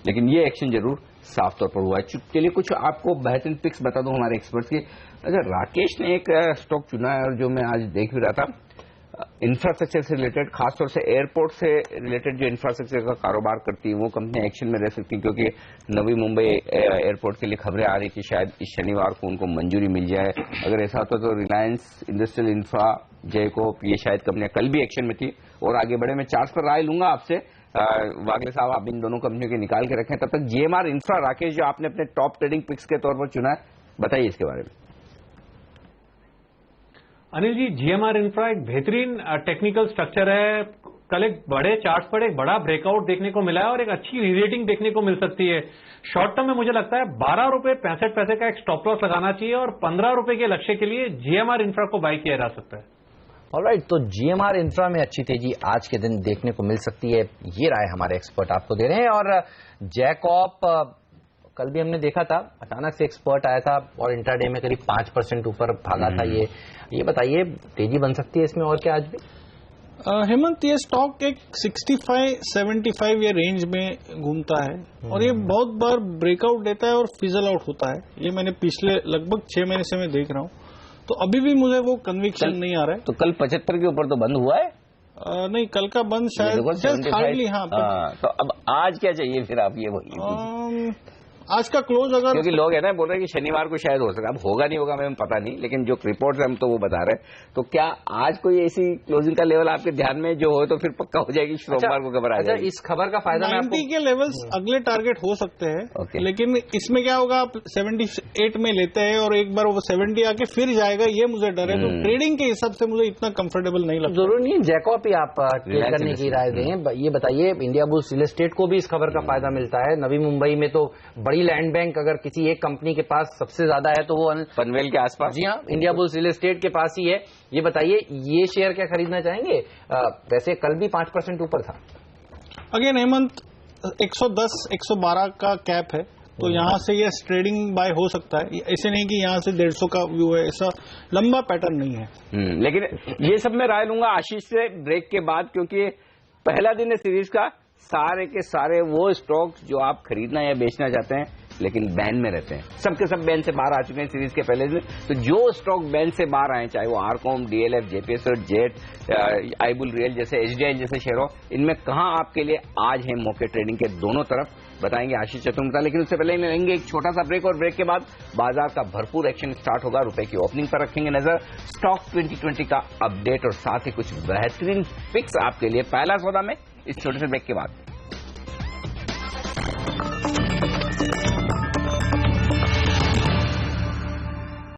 लेकिन ये एक्शन जरूर साफ तौर पर हुआ है। चलिए कुछ आपको बेहतरीन पिक्स बता दूं हमारे एक्सपर्ट्स की। अच्छा, राकेश ने एक स्टॉक चुना है और जो मैं आज देख भी रहा था, इंफ्रास्ट्रक्चर से रिलेटेड, खासतौर से एयरपोर्ट से रिलेटेड जो इंफ्रास्ट्रक्चर का कारोबार करती है वो कंपनी एक्शन में रह सकती है, क्योंकि नवी मुंबई एयरपोर्ट के लिए खबरें आ रही कि शायद इस शनिवार को उनको मंजूरी मिल जाए। अगर ऐसा होता तो रिलायंस इंडस्ट्रियल इंफ्रा, जयकोप, ये शायद कंपनियां कल भी एक्शन में थी और आगे बढ़े। मैं चार्ट पर राय लूंगा आपसे। वागले साहब, आप इन दोनों कंपनियों के निकाल के रखें। तब तक जीएमआर इंफ्रा, राकेश, जो आपने अपने टॉप ट्रेडिंग पिक्स के तौर पर चुना है, बताइए इसके बारे में। अनिल जी, जीएमआर इंफ्रा एक बेहतरीन टेक्निकल स्ट्रक्चर है। कल एक बड़े चार्ट पर एक बड़ा ब्रेकआउट देखने को मिला है और एक अच्छी रीरेटिंग देखने को मिल सकती है। शॉर्ट टर्म में मुझे लगता है 12 रुपए 65 पैसे का एक स्टॉप लॉस लगाना चाहिए और 15 रुपए के लक्ष्य के लिए जीएमआर इंफ्रा को बाई किया जा सकता है। ऑलराइट, तो जीएमआर इंफ्रा में अच्छी तेजी आज के दिन देखने को मिल सकती है, ये राय हमारे एक्सपर्ट आपको दे रहे हैं। और जैकॉप कल भी हमने देखा था अचानक से एक्सपर्ट आया था और इंट्राडे में करीब 5% ऊपर भागा था। ये बताइए तेजी बन सकती है इसमें और क्या आज भी? हेमंत, ये स्टॉक एक 65-75 ये रेंज में घूमता है और ये बहुत बार ब्रेकआउट देता है और फिजल आउट होता है। ये मैंने पिछले लगभग 6 महीने से मैं देख रहा हूँ, तो अभी भी मुझे वो कन्विक्शन नहीं आ रहा है। तो कल 75 के ऊपर तो बंद हुआ है? नहीं, कल का बंद शायद जस्ट हार्डली। हाँ, तो अब आज क्या चाहिए फिर आप ये आज का क्लोज अगर, क्योंकि लोग है ना बोल रहे हैं कि शनिवार को शायद हो सकता है, अब होगा नहीं होगा हमें पता नहीं, लेकिन जो रिपोर्ट है हम तो वो बता रहे हैं। तो क्या आज कोई ऐसी क्लोजिंग का लेवल आपके ध्यान में जो हो तो फिर पक्का हो जाएगी सोमवार को खबर आ जाएगी? इस खबर का फायदा 90 के लेवल्स अगले टारगेट हो सकते हैं, लेकिन इसमें क्या होगा, आप 78 में लेते हैं और एक बार वो 70 आके फिर जाएगा, ये मुझे डर है। तो ट्रेडिंग के हिसाब से मुझे इतना कंफर्टेबल नहीं लगता। जरूर नहीं जैकब ही आप ट्रेड करने की राय दें। ये बताइए, इंडिया बुल्स रियल एस्टेट को भी इस खबर का फायदा मिलता है। नवी मुंबई में तो बड़ी लैंड बैंक अगर किसी एक कंपनी के पास सबसे ज्यादा है तो वो पनवेल के आसपास, जी हाँ, इंडिया बुल्स रियल एस्टेट के पास ही है। ये बताइए, ये शेयर क्या खरीदना चाहेंगे? वैसे कल भी 5% ऊपर था। अगेन हेमंत, 110-112 का कैप है, तो यहाँ से ये ट्रेडिंग बाय हो सकता है। ऐसे नहीं कि यहाँ से 150 का व्यू है, ऐसा लंबा पैटर्न नहीं है। लेकिन ये सब मैं राय लूंगा आशीष से ब्रेक के बाद, क्योंकि पहला दिन है सीरीज का। सारे के सारे वो स्टॉक्स जो आप खरीदना या बेचना चाहते हैं लेकिन बैन में रहते हैं, सबके सब बैन से बाहर आ चुके हैं सीरीज के पहले दिन। तो जो स्टॉक बैन से बाहर आए, चाहे वो आरकॉम, डीएलएफ, जेपीएस और जेट, आईबुल रियल जैसे, एचडीआई जैसे शेयर हो, इनमें कहां आपके लिए आज है मौके ट्रेडिंग के दोनों तरफ, बताएंगे आशीष चतुर्वेदी। लेकिन उससे पहले लेंगे एक छोटा सा ब्रेक और ब्रेक के बाद बाजार का भरपूर एक्शन स्टार्ट होगा। रुपए की ओपनिंग पर रखेंगे नजर, स्टॉक 2020 का अपडेट और साथ ही कुछ बेहतरीन पिक्स आपके लिए पहला सौदा में इस छोटे से ब्रेक के बाद।